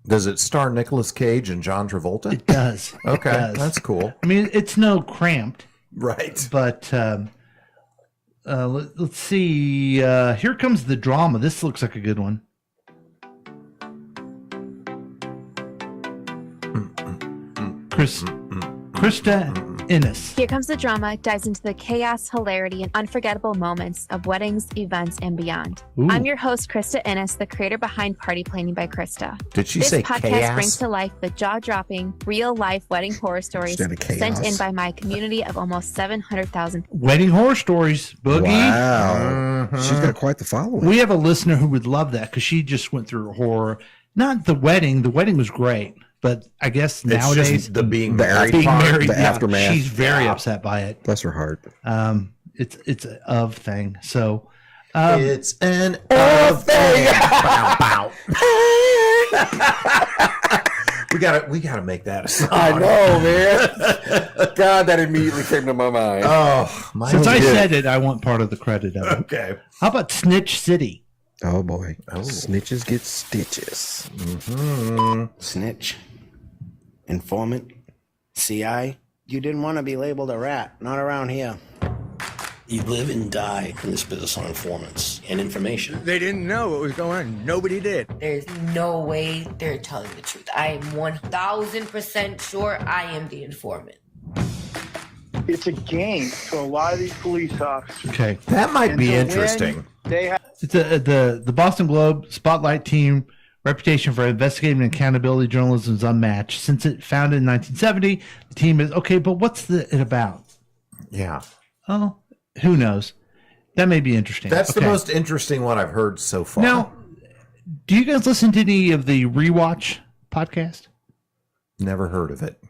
Does it star Nicolas Cage and John Travolta? It does. Okay, It does. that's cool. I mean, it's no Cramped. Right. But let's see. Here comes the drama. This looks like a good one. Krista Innes. Here comes the drama, dives into the chaos, hilarity, and unforgettable moments of weddings, events, and beyond. Ooh. I'm your host, Krista Innes, the creator behind Party Planning by Krista. Did she this say podcast chaos? brings to life the jaw-dropping, real-life wedding horror stories Instead of chaos. sent in by my community of almost 700,000. Wedding horror stories, Boogie. Wow. She's got quite the following. We have a listener who would love that because she just went through horror. Not the wedding. The wedding was great. But I guess It's nowadays just the being married being part, married, the aftermath. she's very upset by it. Bless her heart. It's an of thing. So it's an of thing. Bow, bow. We gotta make that a song. I know, man. God, that immediately came to my mind. Oh, my since I said it, I want part of the credit of it. Okay. How about Snitch City? Oh boy. Snitches get stitches. Snitch. Informant. CI. You didn't want to be labeled a rat. Not around here. You live and die in this business on informants and information. They didn't know what was going on. Nobody did. There's no way they're telling the truth. I am 1,000% sure I am the informant. It's a game to a lot of these police officers. Okay. That might And be so when interesting. They have It's the Boston Globe Spotlight team reputation for investigative and accountability journalism is unmatched. Since it founded in 1970, the team is okay. But what's it about? Yeah. Oh, who knows? That may be interesting. That's the Okay. most interesting one I've heard so far. Now, do you guys listen to any of the Rewatch podcast? Never heard of it.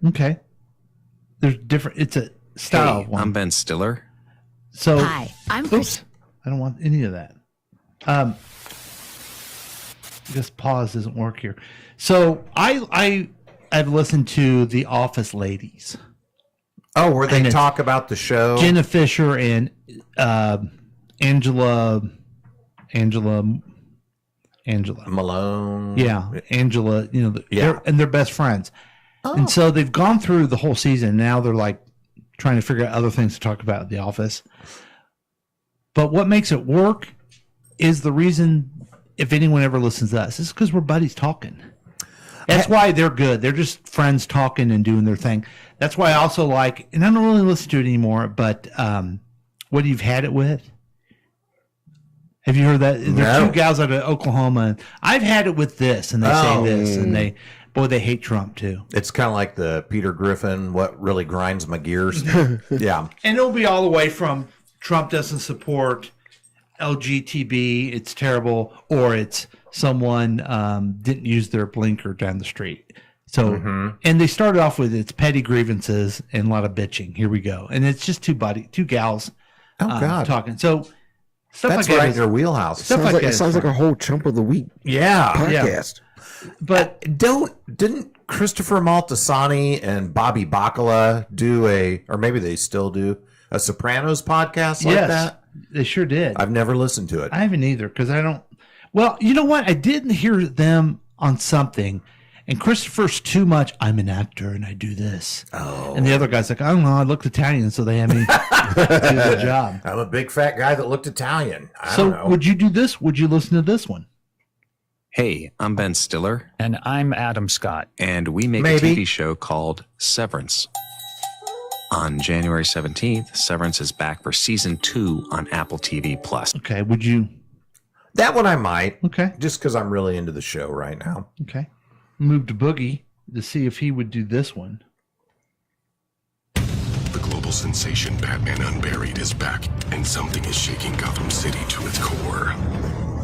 Okay. There's different. It's a style Hey, one. I'm Ben Stiller. So, Hi, I'm oops, I don't want any of that. This pause doesn't work here. So I've listened to The Office Ladies. Oh, where they talk about the show? Jenna Fisher and Angela Malone. Yeah, Angela, they're best friends. Oh. And so they've gone through the whole season. Now they're like trying to figure out other things to talk about at The Office. But what makes it work is the reason, if anyone ever listens to us, is because we're buddies talking. That's why they're good. They're just friends talking and doing their thing. That's why I also like, and I don't really listen to it anymore, but What You've Had It With. Have you heard that? There's two gals out of Oklahoma. And I've had it with this, and they say this, and they hate Trump too. It's kind of like the Peter Griffin, what really grinds my gears. Yeah. And it'll be all the way from Trump doesn't support LGTB, it's terrible, or it's someone didn't use their blinker down the street. So, and they started off with it's petty grievances and a lot of bitching. Here we go. And it's just two gals talking. So, stuff that's like right that in your wheelhouse. It sounds like a whole Chump of the Week podcast. Yeah. But didn't Christopher Maltasani and Bobby Bacala do or maybe they still do, a Sopranos podcast like that? They sure did. I've never listened to it. I haven't either because I don't. Well, you know what? I didn't hear them on something. And Christopher's too much. I'm an actor and I do this. Oh. And the other guy's like, I don't know. I looked Italian, so they had me do the job. I'm a big fat guy that looked Italian. I so don't know. Would you do this? Would you listen to this one? Hey, I'm Ben Stiller. And I'm Adam Scott. And we make a TV show called Severance. On January 17th, Severance is back for season 2 on Apple TV+. Okay, would you? That one I might. Okay. Just because I'm really into the show right now. Okay. Move to Boogie to see if he would do this one. The global sensation Batman Unburied is back, and something is shaking Gotham City to its core.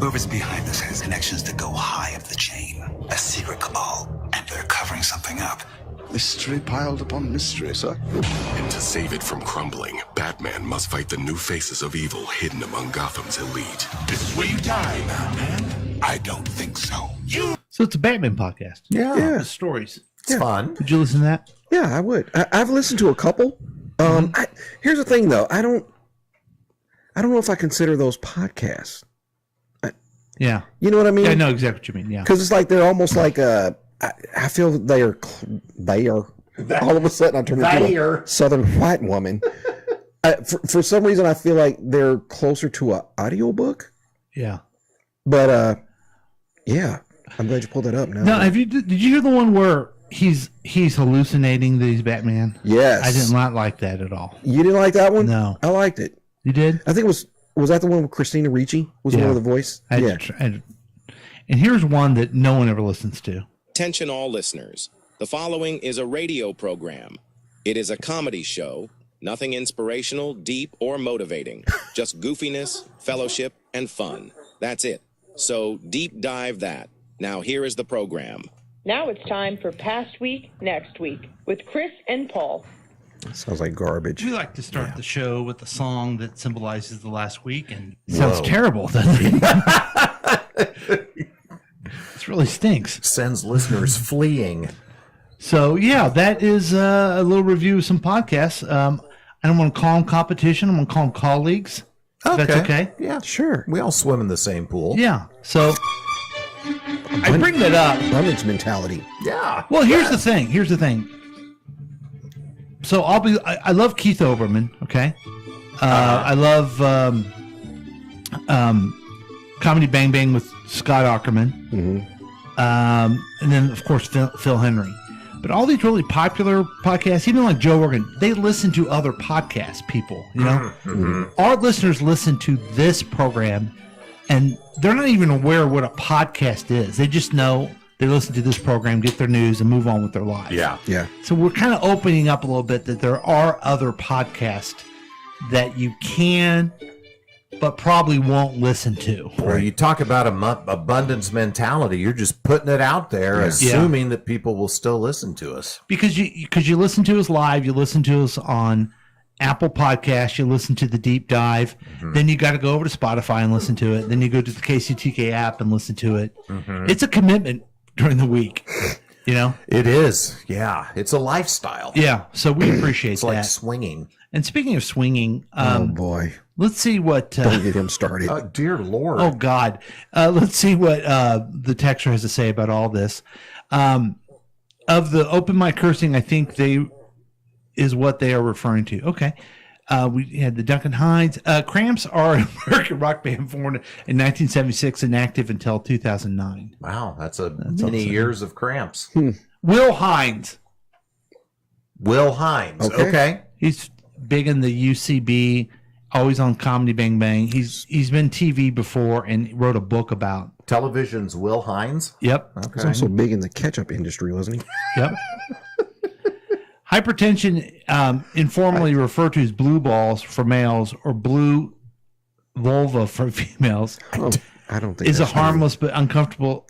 Whoever's behind this has connections that go high up the chain. A secret cabal, and they're covering something up. Mystery piled upon mystery, sir. And to save it from crumbling, Batman must fight the new faces of evil hidden among Gotham's elite. This is where you die, Batman. I don't think so. So it's a Batman podcast. Yeah. The stories. It's fun. Would you listen to that? Yeah, I would. I've listened to a couple. Here's the thing, though. I don't know if I consider those podcasts. Yeah. You know what I mean? Yeah, I know exactly what you mean. Yeah. Because it's like they're almost like I feel they are all of a sudden I turn into a Southern white woman. For some reason I feel like they're closer to an audiobook. Yeah. But yeah, I'm glad you pulled that up now. Now, did you hear the one where he's hallucinating that he's Batman? Yes. I did not like that at all. You didn't like that one? No. I liked it. You did? I think it was that the one with Christina Ricci? Was one of the voice? And here's one that no one ever listens to. Attention all listeners. The following is a radio program. It is a comedy show. Nothing inspirational, deep, or motivating. Just goofiness, fellowship, and fun. That's it. So deep dive that. Now here is the program. Now it's time for Past Week, Next Week with Chris and Paul. Sounds like garbage. We like to start the show with a song that symbolizes the last week, and it sounds terrible, doesn't it? It really stinks. Sends listeners fleeing. So, yeah, that is a little review of some podcasts. I don't want to call them competition. I'm going to call them colleagues. If that's okay? Yeah, sure. We all swim in the same pool. Yeah. So, I bring that up. Abundance mentality. Yeah. Well, here's the thing. So, I love Keith Olbermann, okay? I love Comedy Bang Bang with Scott Aukerman. And then, of course, Phil Henry. But all these really popular podcasts, even like Joe Rogan, they listen to other podcast people, you know? Our listeners listen to this program, and they're not even aware what a podcast is. They just know they listen to this program, get their news, and move on with their lives. Yeah. So we're kind of opening up a little bit that there are other podcasts that you can, but probably won't listen to. Well, you talk about abundance mentality. You're just putting it out there, assuming that people will still listen to us. Because you listen to us live, you listen to us on Apple Podcasts, you listen to the Deep Dive, then you got to go over to Spotify and listen to it, then you go to the KCTK app and listen to it. It's a commitment during the week. You know? It is. Yeah. It's a lifestyle. Yeah. So we appreciate it's that. It's like swinging. And speaking of swinging, oh boy, let's see what. Don't get him started. Dear Lord. Oh God, let's see what the texter has to say about all this. Of the open mic cursing, I think is what they are referring to. Okay. We had the Duncan Hines. Cramps are an American rock band formed in 1976 and active until 2009. Wow, that's many years of Cramps. Will Hines. Will Hines. Okay. He's big in the UCB, always on Comedy Bang Bang. He's been TV before and wrote a book about television's Will Hines. Yep. Okay. He's also big in the ketchup industry, wasn't he? Yep. Hypertension, informally referred to as blue balls for males or blue vulva for females, I don't think is a that's harmless but uncomfortable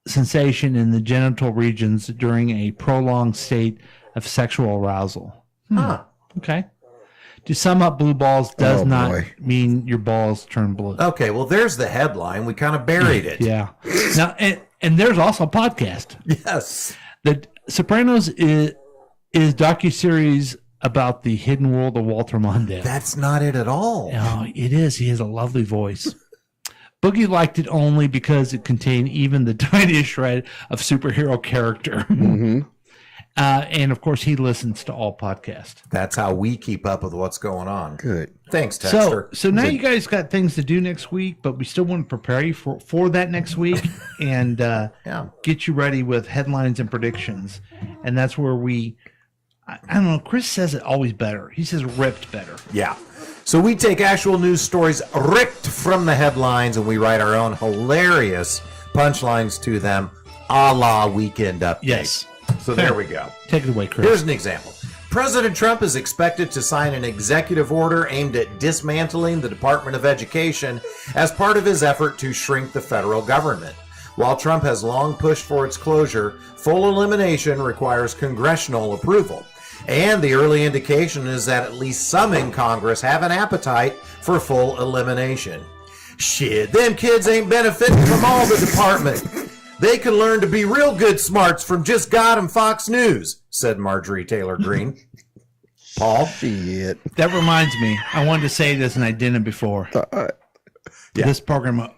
sensation in the genital regions during a prolonged state of sexual arousal. Huh. Okay. To sum up, blue balls does not mean your balls turn blue. Okay, well, there's the headline. We kind of buried it. Yeah. Now, and there's also a podcast. Yes. The Sopranos is docuseries about the hidden world of Walter Mondale. That's not it at all. No, it is. He has a lovely voice. Boogie liked it only because it contained even the tiniest shred of superhero character. Mm-hmm. And, of course, he listens to all podcasts. That's how we keep up with what's going on. Good. Thanks, Texter. So now you guys got things to do next week, but we still want to prepare you for that next week and get you ready with headlines and predictions. And that's where I don't know, Chris says it always better. He says ripped better. Yeah. So we take actual news stories ripped from the headlines and we write our own hilarious punchlines to them, a la Weekend Update. Yes. So there we go. Take it away, Chris. Here's an example. President Trump is expected to sign an executive order aimed at dismantling the Department of Education as part of his effort to shrink the federal government. While Trump has long pushed for its closure, full elimination requires congressional approval. And the early indication is that at least some in Congress have an appetite for full elimination. Shit, them kids ain't benefiting from all the department. They can learn to be real good smarts from just God and Fox News, said Marjorie Taylor Greene. Paul? Shit. That reminds me, I wanted to say this and I didn't before. This program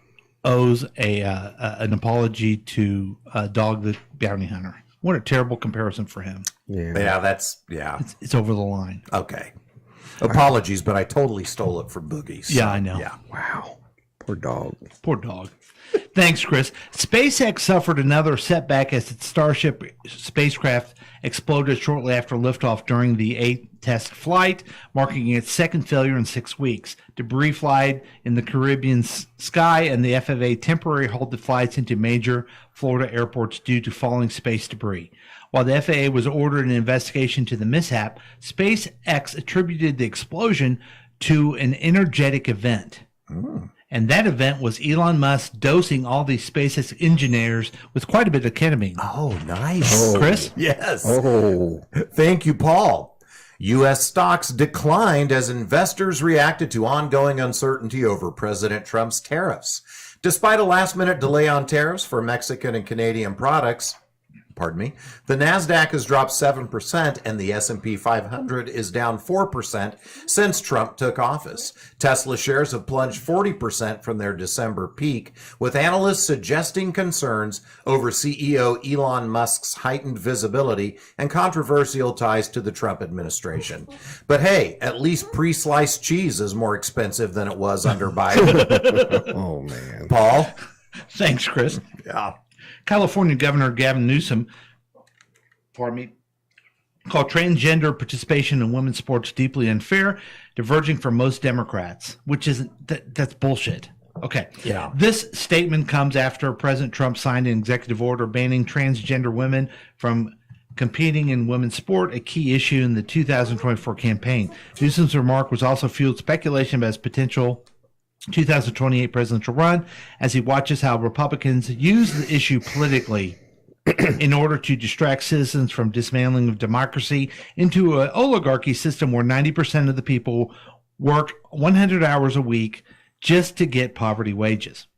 owes an apology to Dog the Bounty Hunter. What a terrible comparison for him. Yeah, It's over the line. Okay. Apologies, but I totally stole it from Boogie. So, yeah, I know. Yeah. Wow. Poor dog. Poor dog. Thanks, Chris. SpaceX suffered another setback as its Starship spacecraft exploded shortly after liftoff during the 8th test flight, marking its second failure in 6 weeks. Debris flight in the Caribbean sky, and the FAA temporarily halted flights into major Florida airports due to falling space debris. While the FAA was ordered an investigation to the mishap, SpaceX attributed the explosion to an energetic event. And that event was Elon Musk dosing all these SpaceX engineers with quite a bit of ketamine. Oh, nice. Chris? Yes. Oh. Thank you, Paul. U.S. stocks declined as investors reacted to ongoing uncertainty over President Trump's tariffs. Despite a last-minute delay on tariffs for Mexican and Canadian products, the NASDAQ has dropped 7% and the S&P 500 is down 4% since Trump took office. Tesla shares have plunged 40% from their December peak, with analysts suggesting concerns over CEO Elon Musk's heightened visibility and controversial ties to the Trump administration. But hey, at least pre-sliced cheese is more expensive than it was under Biden. Oh, man. Paul? Thanks, Chris. Yeah. California Governor Gavin Newsom, called transgender participation in women's sports deeply unfair, diverging from most Democrats, which isn't, that's bullshit. Okay. Yeah. This statement comes after President Trump signed an executive order banning transgender women from competing in women's sport, a key issue in the 2024 campaign. Newsom's remark was also fueled speculation about his potential 2028 presidential run as he watches how Republicans use the issue politically in order to distract citizens from dismantling of democracy into an oligarchy system where 90% of the people work 100 hours a week just to get poverty wages.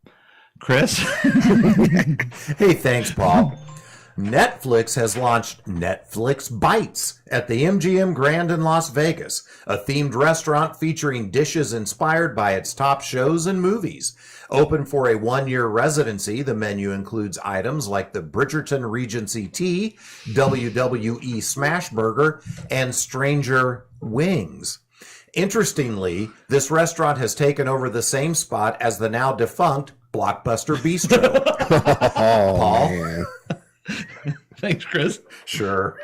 Chris? Hey, thanks, Paul. Netflix has launched Netflix Bites at the MGM Grand in Las Vegas, a themed restaurant featuring dishes inspired by its top shows and movies. Open for a 1-year residency, the menu includes items like the Bridgerton Regency Tea, WWE Smash Burger, and Stranger Wings. Interestingly, this restaurant has taken over the same spot as the now defunct Blockbuster Bistro. Paul? Man. Thanks, Chris. Sure.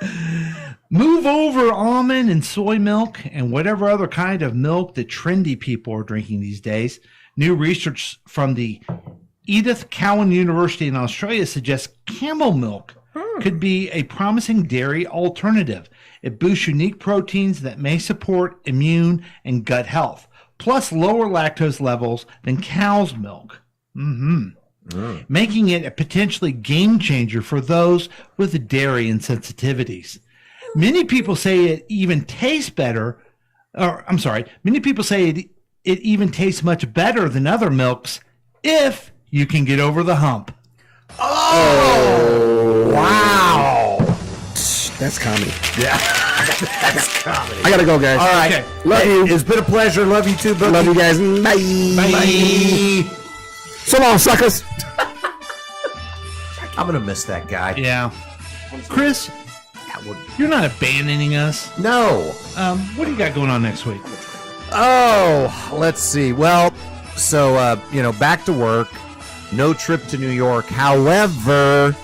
Move over almond and soy milk and whatever other kind of milk that trendy people are drinking these days. New research from the Edith Cowan University in Australia suggests camel milk could be a promising dairy alternative. It boosts unique proteins that may support immune and gut health, plus lower lactose levels than cow's milk. Making it a potentially game changer for those with dairy insensitivities. Many people say it even tastes better, many people say it even tastes much better than other milks if you can get over the hump. Oh, wow. That's comedy. Yeah, that's comedy. I gotta go, guys. All right. Okay. Love you. It's been a pleasure. Love you too, Bookie. Love you guys. Bye. Bye. So long, suckers. I'm going to miss that guy. Yeah. Chris, you're not abandoning us. No. What do you got going on next week? Oh, let's see. Well, so, back to work. No trip to New York. However,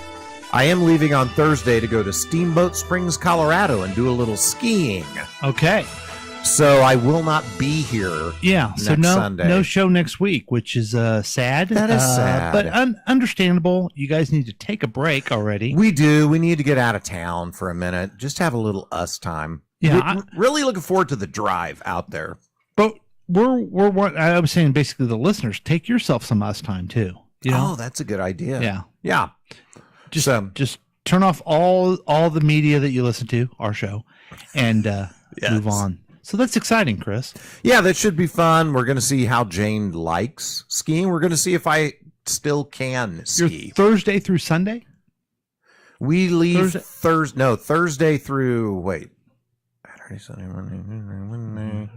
I am leaving on Thursday to go to Steamboat Springs, Colorado and do a little skiing. Okay. So I will not be here. Yeah. So Sunday. No show next week, which is sad. That is sad, but understandable. You guys need to take a break already. We do. We need to get out of town for a minute. Just have a little us time. Yeah. Really looking forward to the drive out there. But I was saying basically the listeners, take yourself some us time too. You know? Oh, that's a good idea. Yeah. Yeah. Just turn off all the media that you listen to, our show, and move on. So that's exciting, Chris. Yeah, that should be fun. We're going to see how Jane likes skiing. We're going to see if I still can ski. You're Thursday through Sunday? We leave Thursday through, wait. Saturday, Sunday, Monday,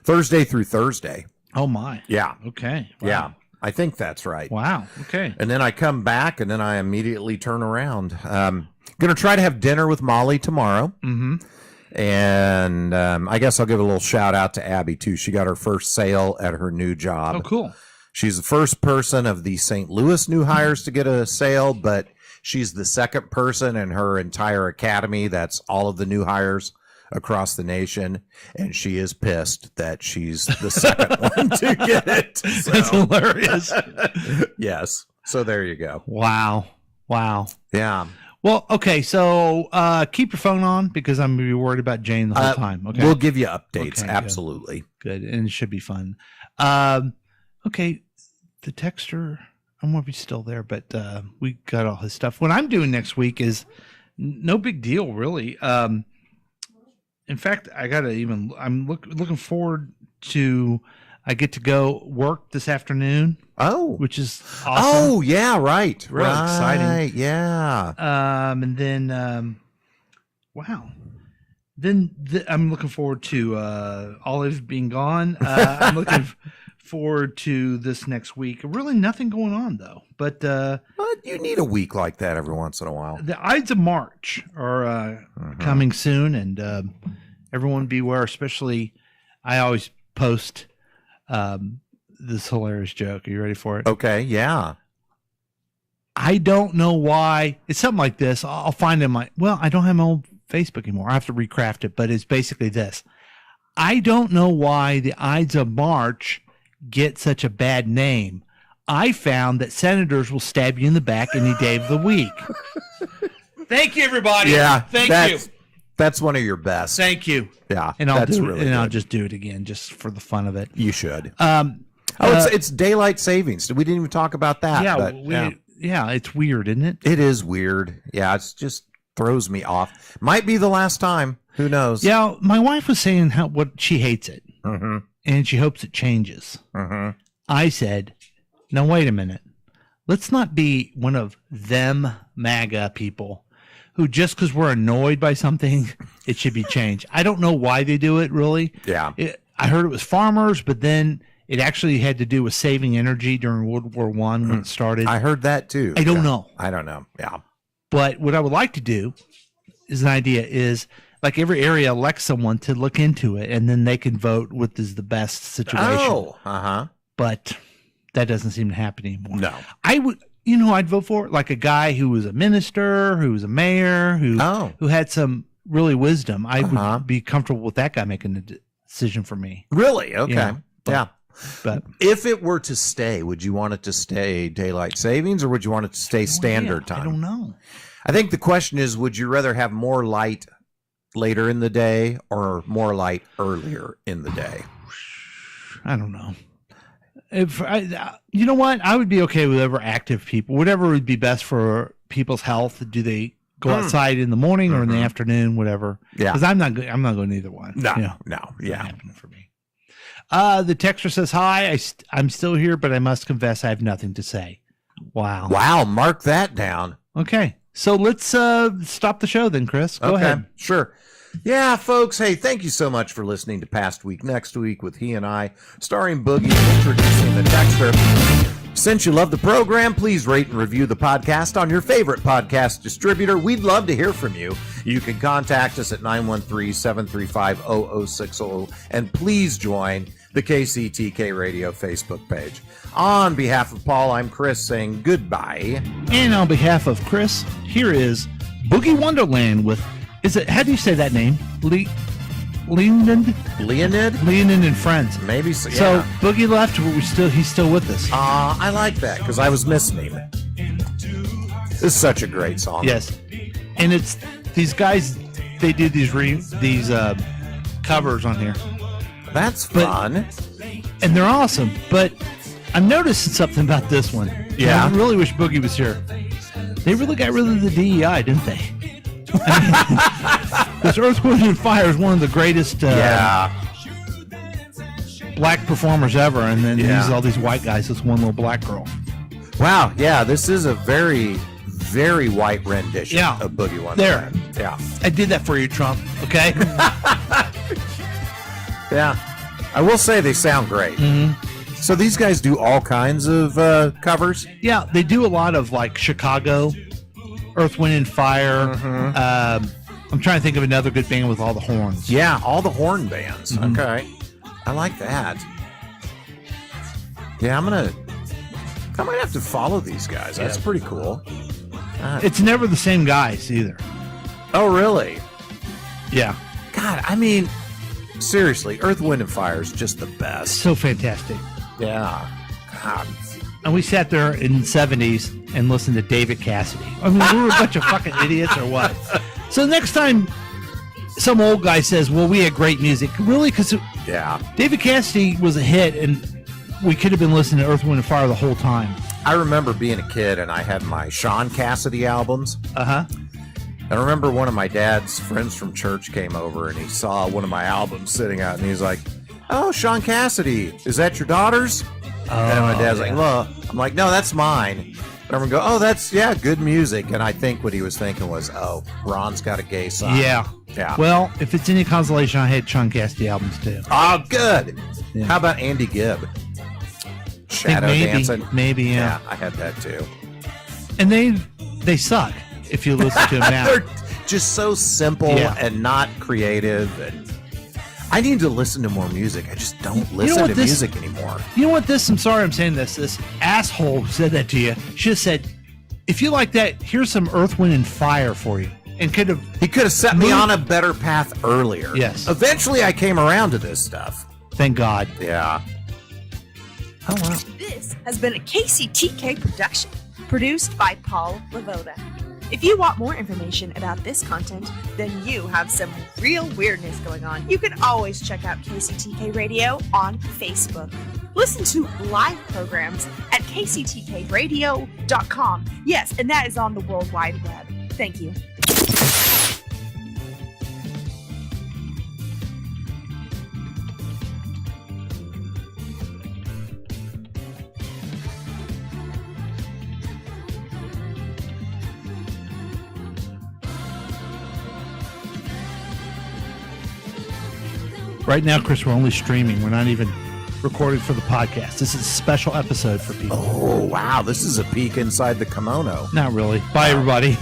Thursday through Thursday. Oh, my. Yeah. Okay. Wow. Yeah. I think that's right. Wow. Okay. And then I come back, and then I immediately turn around. Going to try to have dinner with Molly tomorrow. Mm-hmm. And I guess I'll give a little shout out to Abby, too. She got her first sale at her new job. Oh, cool. She's the first person of the St. Louis new hires to get a sale, but she's the second person in her entire academy. That's all of the new hires across the nation. And she is pissed that she's the second one to get it. So. That's hilarious. Yes. So there you go. Wow. Yeah. Well, okay, so keep your phone on because I'm going to be worried about Jane the whole time. Okay, we'll give you updates. Okay, absolutely. Good, and it should be fun. Okay, the texter, I won't be still there, but we got all his stuff. What I'm doing next week is no big deal, really. In fact, I'm looking forward to. I get to go work this afternoon. Oh, which is awesome. Oh, yeah, right. Really exciting. Yeah. And then, wow. Then I'm looking forward to Olive being gone. I'm looking forward to this next week. Really nothing going on, though. But you need a week like that every once in a while. The Ides of March are coming soon, and everyone beware, especially I always post this hilarious joke. Are you ready for it? Okay, yeah. I don't know why. It's something like this. I'll find it in I don't have my old Facebook anymore. I have to recraft it, but it's basically this. I don't know why the Ides of March get such a bad name. I found that senators will stab you in the back any day of the week. Thank you, everybody. Yeah. Thank you. That's one of your best. Thank you. Yeah. And I'll I'll just do it again just for the fun of it. You should. It's daylight savings. We didn't even talk about that. Yeah, it's weird, isn't it? It is weird. Yeah, it just throws me off. Might be the last time. Who knows? Yeah, my wife was saying what she hates it, and she hopes it changes. I said, "Now wait a minute. Let's not be one of them MAGA people who just because we're annoyed by something, it should be changed. I don't know why they do it, really. Yeah. I heard it was farmers, but then it actually had to do with saving energy during World War I when it started. I heard that too. I don't know. I don't know. Yeah. But what I would like to do is an idea is like every area elects someone to look into it, and then they can vote what is the best situation. Oh, uh-huh. But that doesn't seem to happen anymore. No. I would, I'd vote for like a guy who was a minister, who was a mayor, who had some really wisdom. I would be comfortable with that guy making the decision for me. Really? Okay. Yeah. But if it were to stay, would you want it to stay daylight savings or would you want it to stay standard time? I don't know. I think the question is, would you rather have more light later in the day or more light earlier in the day? I don't know. You know what? I would be okay with whatever active people, whatever would be best for people's health. Do they go outside in the morning or in the afternoon? Whatever. Yeah. Because I'm not going either one. No. Yeah. Happening for me. The texter says, hi, I'm still here, but I must confess I have nothing to say. Wow. Wow. Mark that down. Okay. So let's stop the show then, Chris. Go ahead. Sure. Yeah, folks. Hey, thank you so much for listening to Past Week, Next Week with He and I, starring Boogie, introducing the texter. Since you love the program, please rate and review the podcast on your favorite podcast distributor. We'd love to hear from you. You can contact us at 913-735-0060, and please join the KCTK Radio Facebook page. On behalf of Paul, I'm Chris saying goodbye. And on behalf of Chris, here is Boogie Wonderland with, how do you say that name? Leonid and Friends. Maybe so. Yeah. So Boogie left, but he's still with us. I like that because I was missing him. This is such a great song. Yes, and it's these guys. They do these covers on here. That's fun, and they're awesome. But I'm noticing something about this one. Yeah, I really wish Boogie was here. They really got rid of the DEI, didn't they? This Earth, Wind, and Fire is one of the greatest black performers ever, and then uses all these white guys. This one little black girl. Wow, yeah, this is a very, very white rendition of Boogie Wonderland. There. Yeah. I did that for you, Trump, okay? Yeah. I will say they sound great. Mm-hmm. So these guys do all kinds of covers? Yeah, they do a lot of, like, Chicago, Earth, Wind, and Fire. Mm-hmm. I'm trying to think of another good band with all the horns. Yeah, all the horn bands. Mm-hmm. Okay. I like that. Yeah, I might have to follow these guys. That's pretty cool. It's never the same guys either. Oh, really? Yeah. God, I mean, seriously, Earth, Wind, and Fire is just the best. So fantastic. Yeah. God. And we sat there in the 70s and listened to David Cassidy. I mean, we were a bunch of fucking idiots or what? So next time some old guy says, well, we had great music. Really? Because David Cassidy was a hit, and we could have been listening to Earth, Wind, and Fire the whole time. I remember being a kid, and I had my Sean Cassidy albums. Uh-huh. I remember one of my dad's friends from church came over, and he saw one of my albums sitting out, and he's like, oh, Sean Cassidy, is that your daughter's? And my dad's like, well, I'm like, no, that's mine. And everyone go, oh, that's, good music. And I think what he was thinking was, oh, Ron's got a gay son. Yeah. Well, if it's any consolation, I had Sean Cassidy albums too. Oh, good. Yeah. How about Andy Gibb? Shadow Dancing? Maybe, yeah. I had that too. And they suck if you listen to them now. They're just so simple and not creative. And I need to listen to more music. I just don't listen to music anymore. You know what I'm sorry I'm saying this. This asshole who said that to you should have said, if you like that, here's some Earth, Wind, and Fire for you. And he could have set me on a better path earlier. Yes. Eventually I came around to this stuff. Thank God. Yeah. Oh, wow. This has been a KCTK production, produced by Paul Lavoda. If you want more information about this content, then you have some real weirdness going on. You can always check out KCTK Radio on Facebook. Listen to live programs at kctkradio.com. Yes, and that is on the World Wide Web. Thank you. Right now, Chris, we're only streaming. We're not even recording for the podcast. This is a special episode for people. Oh, wow. This is a peek inside the kimono. Not really. Bye, everybody.